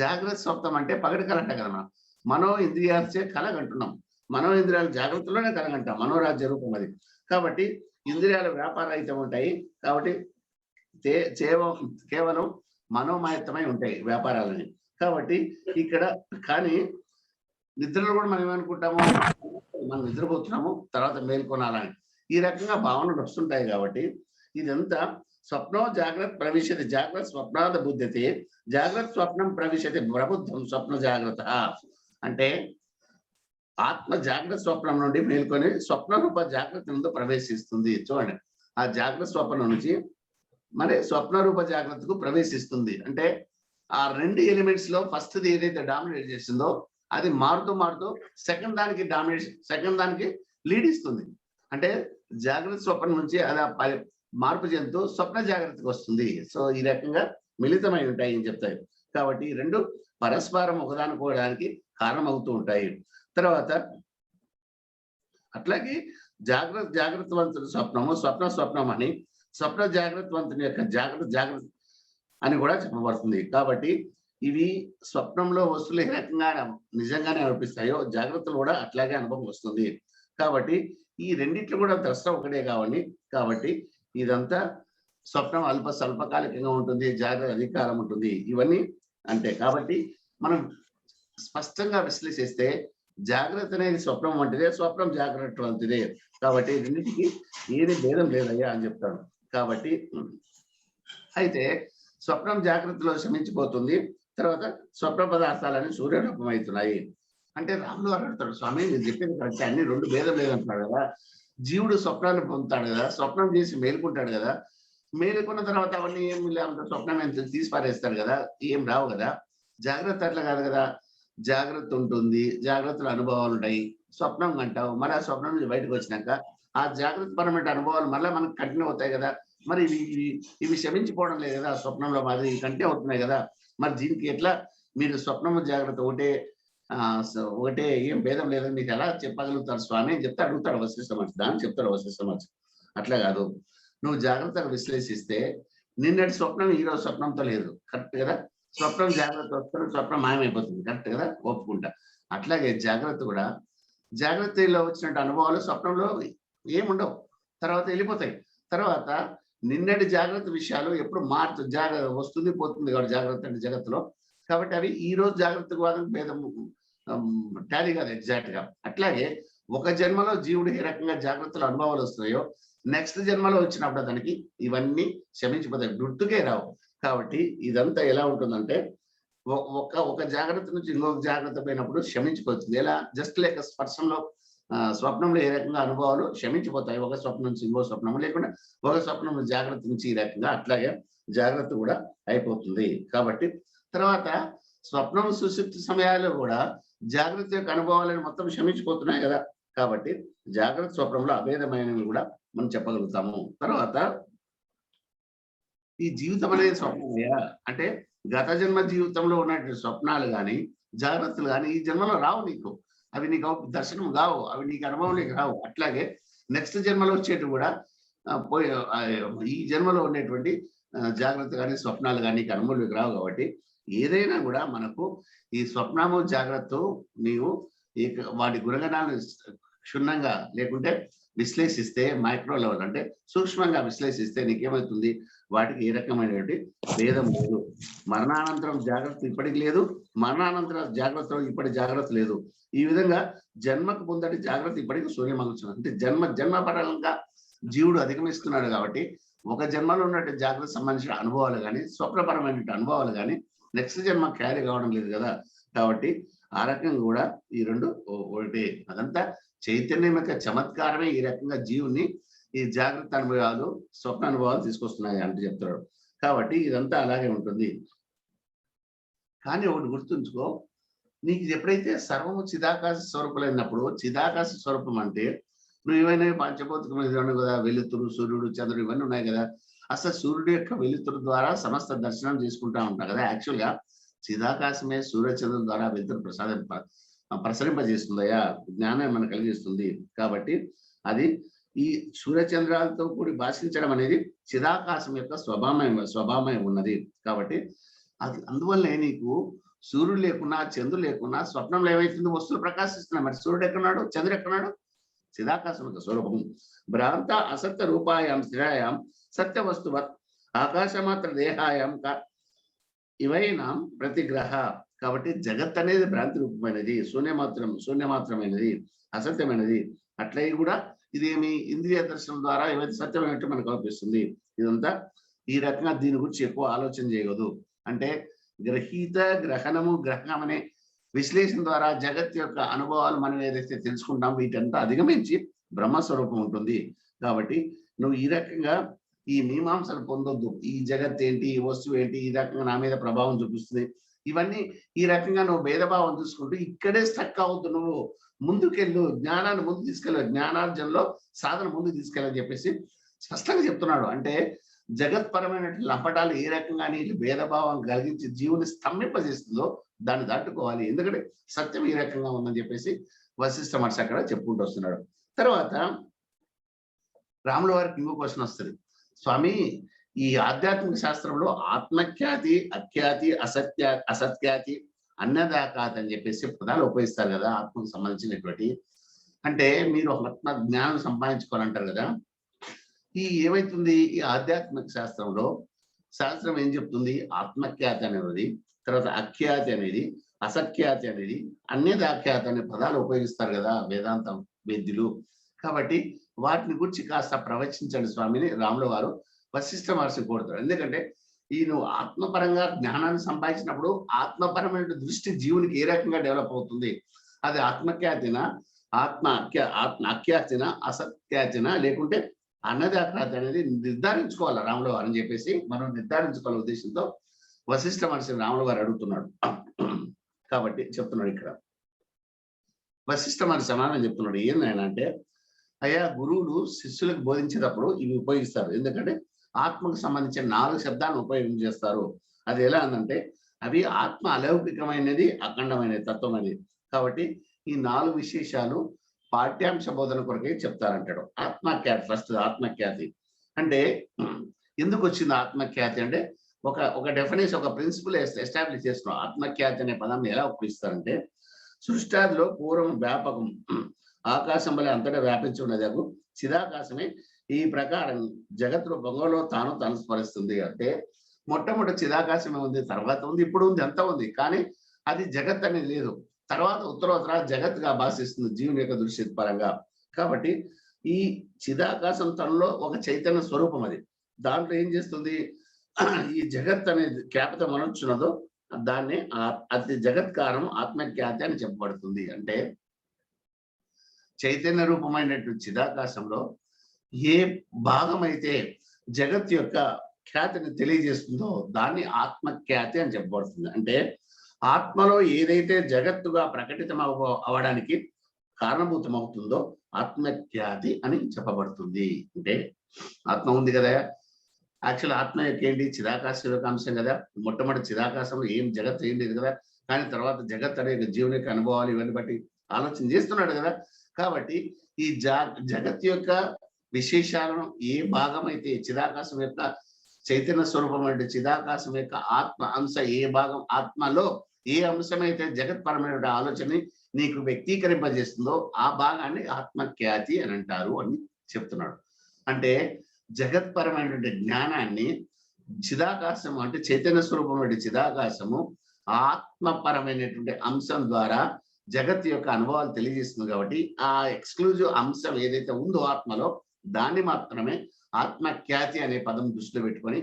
జాగ్రత్త స్వప్నం అంటే పగటి కల అంట కదా మనం. మనో ఇంద్రియాలచే కలగంటున్నాం. మనో ఇంద్రియాలు జాగ్రత్తలోనే కలగంటాం. మనోరాజ్య రూపం అది. కాబట్టి ఇంద్రియాలు వ్యాపారరహితం ఉంటాయి. కాబట్టి కేవలం మనోమయత్తమై ఉంటాయి వ్యాపారాలని. కాబట్టి ఇక్కడ కానీ నిద్రలో కూడా మనం ఏమనుకుంటాము, మనం నిద్రపోతున్నాము తర్వాత మేల్కొనాలని ఈ రకంగా భావనలు వస్తుంటాయి. కాబట్టి ఇదంతా స్వప్నో జాగ్రత్త ప్రవిశతి జాగ్రత్త స్వప్నాద బుద్ధ్యతే జాగ్రత్త స్వప్నం ప్రవిశతి ప్రబుద్ధం స్వప్న జాగ్రత్త. అంటే ఆత్మ జాగ్రత్త స్వప్నం నుండి మేల్కొని స్వప్న రూప జాగ్రత్త నుండి ప్రవేశిస్తుంది. చూడండి, ఆ జాగ్రత్త స్వప్నం నుంచి మరి స్వప్న రూప జాగ్రత్తకు ప్రవేశిస్తుంది. అంటే ఆ 2 ఎలిమెంట్స్ లో ఫస్ట్ ది ఏదైతే డామినేట్ చేసిందో అది మారుతూ సెకండ్ దానికి లీడ్ ఇస్తుంది. అంటే జాగ్రత్త స్వప్నం నుంచి అది మార్పు చెందుతూ స్వప్న జాగ్రత్తకు వస్తుంది. సో ఈ రకంగా మిళితమై ఉంటాయి అని చెప్తాయి. కాబట్టి 2 పరస్పరం ఒకదానికోవడానికి కారణమవుతూ ఉంటాయి. తర్వాత అట్లాగే జాగ్రత్తవంతుడి స్వప్నము స్వప్నం అని, స్వప్న జాగ్రత్తవంతుని యొక్క జాగ్రత్త అని కూడా చెప్పబడుతుంది. కాబట్టి ఇవి స్వప్నంలో వస్తువులు ఏ రకంగా నిజంగానే అనిపిస్తాయో జాగ్రత్తలు కూడా అట్లాగే అనుభవం వస్తుంది. కాబట్టి ఈ రెండిట్లు కూడా ద్రష్ట ఒకటే కాబట్టి ఇదంతా స్వప్నం స్వల్పకాలికంగా ఉంటుంది, జాగ్రత్త అధికారం ఉంటుంది. ఇవన్నీ అంటే కాబట్టి మనం స్పష్టంగా విశ్లేషిస్తే జాగ్రత్త అనేది స్వప్నం వంటిదే, స్వప్నం జాగ్రత్త వంటిదే. కాబట్టి రెండింటికి ఏది భేదం లేదయ్యా అని చెప్తాను. కాబట్టి అయితే స్వప్నం జాగ్రత్తలో శమించిపోతుంది. తర్వాత స్వప్న పదార్థాలని సూర్యరూపం అవుతున్నాయి. అంటే రాములు వారు అడుగుతాడు, స్వామి నేను చెప్పింది కరెక్ట్, అన్ని 2 భేదం లేదంటున్నాడు కదా. జీవుడు స్వప్నాన్ని పొందుతాడు కదా, స్వప్నం చేసి మేలుకుంటాడు కదా. మేలుకున్న తర్వాత అవన్నీ ఏం లేకుండా స్వప్నం తీసి పారేస్తాడు కదా, ఏం రావు కదా. జాగ్రత్త అట్లా కాదు కదా. జాగ్రత్త ఉంటుంది, జాగ్రత్తల అనుభవాలు ఉంటాయి. స్వప్నం అంటావు, మరి ఆ స్వప్నం నుంచి బయటకు వచ్చినాక ఆ జాగ్రత్త పరమైన అనుభవాలు మళ్ళీ మనకు కంటిన్యూ అవుతాయి కదా. మరి ఇవి శమించిపోవడం లేదు కదా. స్వప్నంలో మాది కంటే అవుతున్నాయి కదా. మరి దీనికి ఎట్లా మీరు స్వప్నము జాగ్రత్త ఒకటే ఏం భేదం లేదని మీకు ఎలా చెప్పగలుగుతారు స్వామి అని చెప్తే అడుగుతాడు వశిష్ఠ మహర్షి. దాన్ని చెప్తాడు వశిష్ఠ మహర్షి. అట్లా కాదు, నువ్వు జాగ్రత్తగా విశ్లేషిస్తే నిన్నటి స్వప్నం ఈరోజు స్వప్నంతో లేదు. కరెక్ట్ కదా. స్వప్నం జాగ్రత్త వస్తుంది, స్వప్నం మాయమైపోతుంది. కరెక్ట్ కదా, ఒప్పుకుంటా. అట్లాగే జాగ్రత్తలో వచ్చినట్టు అనుభవాలు స్వప్నంలో ఏముండవు, తర్వాత వెళ్ళిపోతాయి. తర్వాత నిన్నటి జాగ్రత్త విషయాలు ఎప్పుడు వస్తుంది పోతుంది కాబట్టి జాగ్రత్త అంటే జగత్తులో. కాబట్టి అవి ఈ రోజు జాగ్రత్త వాదం భేదం టాలీ కాదు ఎగ్జాక్ట్ గా. అట్లాగే ఒక జన్మలో జీవుడు ఏ రకంగా జాగ్రత్తలు అనుభవాలు వస్తాయో నెక్స్ట్ జన్మలో వచ్చినప్పుడు అతనికి ఇవన్నీ క్షమించిపోతాయి, గుర్తుకే రావు. కాబట్టి ఇదంతా ఎలా ఉంటుందంటే ఒక జాగ్రత్త నుంచి ఇంకొక జాగ్రత్త పోయినప్పుడు క్షమించిపోతుంది. ఎలా జస్ట్ లైక్ స్పర్శంలో స్వప్నంలో ఏ రకంగా అనుభవాలు క్షమించిపోతాయి ఒక స్వప్నం నుంచి ఇంకో స్వప్నం, లేకుండా ఒక స్వప్నం జాగ్రత్త నుంచి ఈ రకంగా అట్లాగే జాగ్రత్త కూడా అయిపోతుంది. కాబట్టి తర్వాత స్వప్నం సుషుప్తి సమయాల్లో కూడా జాగ్రత్త యొక్క అనుభవాలను మొత్తం క్షమించిపోతున్నాయి కదా. కాబట్టి జాగ్రత్త స్వప్నంలో అభేదమైనవి కూడా మనం చెప్పగలుగుతాము. తర్వాత ఈ జీవితం అనేది స్వప్నమయ్యా అంటే గత జన్మ జీవితంలో ఉన్నటువంటి స్వప్నాలు కానీ జాగ్రత్తలు కానీ ఈ జన్మలో రావు నీకు. అవి నీకు దర్శనం కావు, అవి నీకు అనుభవంలోకి రావు. అట్లాగే నెక్స్ట్ జన్మలో వచ్చేటి కూడా ఈ జన్మలో ఉండేటువంటి జాగ్రత్త కానీ స్వప్నాలు కానీ నీకు అనుభవంలోకి రావు. కాబట్టి ఏదైనా కూడా మనకు ఈ స్వప్నము జాగ్రత్త నీవు వాటి గుణగణాలను క్షుణ్ణంగా లేకుంటే విశ్లేషిస్తే మైక్రో లెవెల్ అంటే సూక్ష్మంగా విశ్లేషిస్తే నీకేమవుతుంది, వాటికి ఏ రకమైనటువంటి భేదం లేదు. మరణానంతరం జాగ్రత్త ఇప్పటికి లేదు, మరణానంతరం జాగ్రత్త ఇప్పటి జాగ్రత్త లేదు. ఈ విధంగా జన్మకు ముందటి జాగ్రత్త ఇప్పటికి సూర్యమంగుచున్నది. అంటే జన్మపరంగా జీవుడు అధిగమిస్తున్నాడు. కాబట్టి ఒక జన్మలో ఉన్నటువంటి జాగ్రత్త సంబంధించిన అనుభవాలు కానీ స్వప్నపరమైన అనుభవాలు కానీ నెక్స్ట్ జన్మ క్యారీ కావడం లేదు కదా. కాబట్టి ఆ రకంగా కూడా ఈ 2 ఒకటి. అదంతా చైతన్యం యొక్క చమత్కారమే ఈ రకంగా జీవుని ఈ జాగ్రత్త అనుభవాలు స్వప్న అనుభవాలు తీసుకొస్తున్నాయి అంటూ చెప్తున్నాడు. కాబట్టి ఇదంతా అలాగే ఉంటుంది. కానీ ఒకటి గుర్తుంచుకో, నీకు ఎప్పుడైతే సర్వము చిదాకాశ స్వరూపులైనప్పుడు, చిదాకాశ స్వరూపం అంటే నువ్వు ఏమైనా పంచభౌతికం కదా, వెలుతురు, సూర్యుడు, చంద్రుడు ఇవన్నీ ఉన్నాయి కదా. అసలు సూర్యుడు యొక్క వెలుతురు ద్వారా సమస్త దర్శనం చేసుకుంటా ఉంటాం కదా. యాక్చువల్గా చిదాకాశమే సూర్య చంద్రుల ద్వారా వెలుతురు ప్రసరింపజేస్తుందయా, జ్ఞానం మనకు కలిగిస్తుంది. కాబట్టి అది ఈ సూర్యచంద్రాలతో కూడి భాషించడం అనేది చిదాకాశం యొక్క స్వభావమై ఉన్నది. కాబట్టి అది అందువల్లనే నీకు సూర్యుడు లేకున్నా చంద్రుడు లేకున్నా స్వప్నంలో ఏమైతుంది, వస్తువులు ప్రకాశిస్తున్నాయి. మరి సూర్యుడు ఎక్కడున్నాడు, చంద్రుడు ఎక్కడున్నాడు? చిదాకాశం యొక్క స్వరూపం. భ్రాంత అసత్య రూపాయం స్థిరాయాం సత్య వస్తువ ఆకాశమాత్ర దేహాయం ఇవైనా ప్రతిగ్రహ. కాబట్టి జగత్ అనేది భ్రాంతి రూపమైనది, శూన్యమాత్రమైనది, అసత్యమైనది. అట్లయి కూడా ఇదేమి ఇంద్రియ దర్శనం ద్వారా ఏవైతే సత్యమైనట్టు మనకు కనిపిస్తుంది. ఇదంతా ఈ రకంగా దీని గురించి ఎక్కువ ఆలోచన చేయకూడదు. అంటే గ్రహీత, గ్రహణము, గ్రహణం అనే విశ్లేషణ ద్వారా జగత్ యొక్క అనుభవాలు మనం ఏదైతే తెలుసుకుంటాం వీటంతా అధిగమించి బ్రహ్మస్వరూపం ఉంటుంది. కాబట్టి నువ్వు ఈ రకంగా ఈ మీమాంసలు పొందొద్దు. ఈ జగత్ ఏంటి, ఈ వస్తువు ఏంటి, ఈ రకంగా నా మీద ప్రభావం చూపిస్తుంది, ఇవన్నీ ఈ రకంగా నువ్వు భేదభావం చూసుకుంటూ ఇక్కడే స్టక్ అవద్దు. నువ్వు ముందుకెళ్ళు, జ్ఞానాన్ని ముందు తీసుకెళ్ళు, జ్ఞానార్జనలో సాధన ముందుకు తీసుకెళ్ళని చెప్పేసి స్పష్టంగా చెప్తున్నాడు. అంటే జగత్పరమైన లంపటాలు ఏ రకంగా నీళ్ళు భేదభావం కలిగించి జీవుని స్తంభింపజేస్తుందో దాన్ని దాటుకోవాలి. ఎందుకంటే సత్యం ఈ రకంగా ఉందని చెప్పేసి వశిష్ఠ మహర్షి అక్కడ చెప్పుకుంటూ వస్తున్నాడు. తర్వాత రాముల వారికి ఇంకో క్వశ్చన్ వస్తుంది. స్వామి, ఈ ఆధ్యాత్మిక శాస్త్రంలో ఆత్మఖ్యాతి, అఖ్యాతి, అసత్ఖ్యాతి, అన్నదాకాతి అని చెప్పేసి పదాలు ఉపయోగిస్తారు కదా ఆత్మకు సంబంధించినటువంటి. అంటే మీరు ఆత్మ జ్ఞానం సంపాదించుకోవాలంటారు కదా. ఈ ఏమైతుంది, ఈ ఆధ్యాత్మిక శాస్త్రంలో శాస్త్రం ఏం చెప్తుంది, ఆత్మఖ్యాతి అనేది, తర్వాత అఖ్యాతి అనేది, అసఖ్యాతి అనేది, అన్యదాఖ్యాతి అనే పదాలు ఉపయోగిస్తారు కదా వేదాంతం వేద్యులు. కాబట్టి వాటిని గురించి కాస్త ప్రవచించండి స్వామిని రాముల వారు వశిష్ఠ మహర్షి కోరుతాడు. ఎందుకంటే ఈ నువ్వు ఆత్మపరంగా జ్ఞానాన్ని సంపాదించినప్పుడు ఆత్మపరమైన దృష్టి జీవునికి ఏ రకంగా డెవలప్ అవుతుంది, అది ఆత్మఖ్యాతిన, అఖ్యాతిన, అసఖ్యాతిన, లేకుంటే అన్నదాఖ్యాతి అనేది నిర్ధారించుకోవాలి రాముల వారు అని చెప్పేసి మనం నిర్ధారించుకోవాల ఉద్దేశంతో వశిష్ఠ మహర్షి రాముల వారు అడుగుతున్నాడు. కాబట్టి చెప్తున్నాడు ఇక్కడ వశిష్ఠ మహర్షి సమాధానం చెప్తున్నాడు. ఏందైనా అంటే, అయ్యా, గురువులు శిష్యులకు బోధించేటప్పుడు ఇవి ఉపయోగిస్తారు. ఎందుకంటే ఆత్మకు సంబంధించిన 4 శబ్దాలను ఉపయోగించేస్తారు. అది ఎలా అందంటే అవి ఆత్మ అలౌకికమైనది, అఖండమైనది, తత్వమైనది. కాబట్టి ఈ 4 విశేషాలు పాఠ్యాంశ బోధన కొరకే చెప్తారంటాడు. ఆత్మఖ్యాతి, ఫస్ట్ ఆత్మఖ్యాతి అంటే ఎందుకు వచ్చింది ఆత్మఖ్యాతి అంటే ఒక డెఫినేషన్, ఒక ప్రిన్సిపల్ ఎస్టాబ్లిష్ చేస్తున్నాం. ఆత్మఖ్యాతి అనే పదాన్ని ఎలా ఉపయోగిస్తారంటే, సృష్టాదిలో పూర్వం వ్యాపకం, ఆకాశం వల్ల అంతటా వ్యాపించి ఉన్నది చిదాకాశమే ఈ ప్రకారం జగత్ రూపంలో తాను స్మరిస్తుంది. అంటే మొట్టమొదటి చిదాకాశమే ఉంది, తర్వాత ఉంది, ఇప్పుడు ఉంది, అంతా ఉంది. కానీ అది జగత్ అనేది లేదు. తర్వాత ఉత్తరోత్తర జగత్గా భాషిస్తుంది జీవుని యొక్క దృష్టి పరంగా. కాబట్టి ఈ చిదాకాశం తనలో ఒక చైతన్య స్వరూపం. అది దాంట్లో ఏం చేస్తుంది, ఈ జగత్ అనేది ఖ్యాపత మనొచ్చున్నదో దాన్ని అది జగత్కారం ఆత్మఖ్యాతి అని చెప్పబడుతుంది. అంటే చైతన్య రూపమైనటువంటి చిదాకాశంలో ఏ భాగం అయితే జగత్ యొక్క ఖ్యాతిని తెలియజేస్తుందో దాన్ని ఆత్మఖ్యాతి అని చెప్పబడుతుంది. అంటే ఆత్మలో ఏదైతే జగత్తుగా ప్రకటితం అవడానికి కారణభూతం అవుతుందో ఆత్మఖ్యాతి అని చెప్పబడుతుంది. అంటే ఆత్మ ఉంది కదా, యాక్చువల్ ఆత్మ యొక్క ఏంటి, చిదాకాశ యొక్క అంశం కదా. మొట్టమొదటి చిదాకాశంలో ఏం జగత్ ఏం లేదు కదా. కానీ తర్వాత జగత్ అనే జీవుని యొక్క అనుభవాలు ఇవన్నీ బట్టి ఆలోచన చేస్తున్నాడు కదా. కాబట్టి ఈ జగత్ యొక్క విశేషాలను ఏ భాగం అయితే చిదాకాశం యొక్క చైతన్య స్వరూపం అంటే చిదాకాశం యొక్క ఆత్మ అంశ ఏ భాగం, ఆత్మలో ఏ అంశమైతే జగత్పరమైన ఆలోచనని నీకు వ్యక్తీకరింపజేస్తుందో ఆ భాగాన్ని ఆత్మఖ్యాతి అని అంటారు అని చెప్తున్నాడు. అంటే జగత్పరమైనటువంటి జ్ఞానాన్ని చిదాకాశము అంటే చైతన్య స్వరూపం చిదాకాశము ఆత్మపరమైనటువంటి అంశం ద్వారా జగత్ యొక్క అనుభవాలు తెలియజేస్తుంది. కాబట్టి ఆ ఎక్స్క్లూజివ్ అంశం ఏదైతే ఉందో ఆత్మలో దాన్ని మాత్రమే ఆత్మఖ్యాతి అనే పదం దృష్టిలో పెట్టుకొని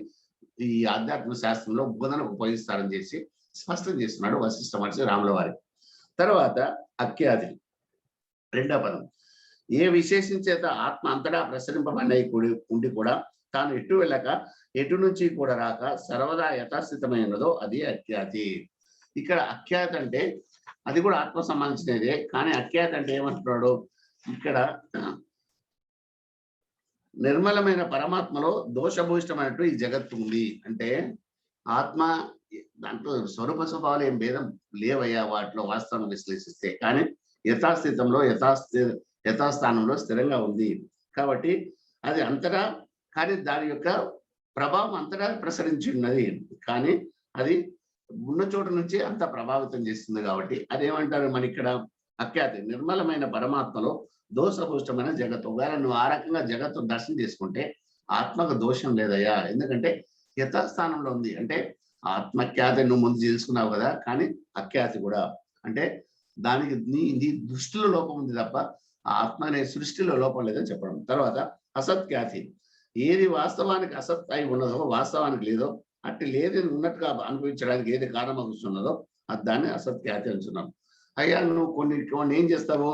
ఈ ఆధ్యాత్మిక శాస్త్రంలో బోధనకు ఉపయోగిస్తారని చేసి స్పష్టం చేస్తున్నాడు వశిష్ఠ మహర్షి రాముల వారి. తర్వాత అఖ్యాతి రెండో పదం. ఏ విశేషం చేత ఆత్మ అంతటా ప్రసరింపబడినై ఉండి కూడా తాను ఎటు వెళ్ళక ఎటు నుంచి కూడా రాక సర్వదా యథాస్థితమైనదో అది అఖ్యాతి. ఇక్కడ అఖ్యాతి అంటే అది కూడా ఆత్మ సంబంధించినదే, కానీ అఖ్యాతి అంటే ఏమంటున్నాడు ఇక్కడ, నిర్మలమైన పరమాత్మలో దోషభూయిష్టమైనట్టు ఈ జగత్తు ఉంది. అంటే ఆత్మ దాంట్లో స్వరూప స్వభావాలు ఏం భేదం లేవయ్యా వాటిలో వాస్తవం విశ్లేషిస్తే, కానీ యథాస్థితంలో యథాస్థానంలో స్థిరంగా ఉంది. కాబట్టి అది అంతటా, కానీ దాని యొక్క ప్రభావం అంతటా ప్రసరించి ఉన్నది, కానీ అది ఉన్న చోటు నుంచి అంత ప్రభావితం చేస్తుంది. కాబట్టి అదేమంటారు మన ఇక్కడ అఖ్యాతి, నిర్మలమైన పరమాత్మలో దోషభూష్టమైన జగత్తు. ఒకవేళ నువ్వు ఆ రకంగా జగత్తు దర్శనం చేసుకుంటే ఆత్మకు దోషం లేదయ్యా, ఎందుకంటే యథాస్థానంలో ఉంది. అంటే ఆత్మఖ్యాతి నువ్వు ముందు తెలుసుకున్నావు కదా, కానీ అఖ్యాతి కూడా అంటే దానికి నీ దృష్టిలో లోపం ఉంది తప్ప ఆత్మ అనే సృష్టిలో లోపం లేదని చెప్పడం. తర్వాత అసత్ఖ్యాతి, ఏది వాస్తవానికి అసత్ అయి ఉన్నదో వాస్తవానికి లేదో అట్టి లేదని ఉన్నట్టుగా అనుభవించడానికి ఏది కారణం అవుతున్నదో అది దాన్ని అసత్ఖ్యాతి అంటున్నాం. అయ్యా నువ్వు కొన్ని ఏం చేస్తావు,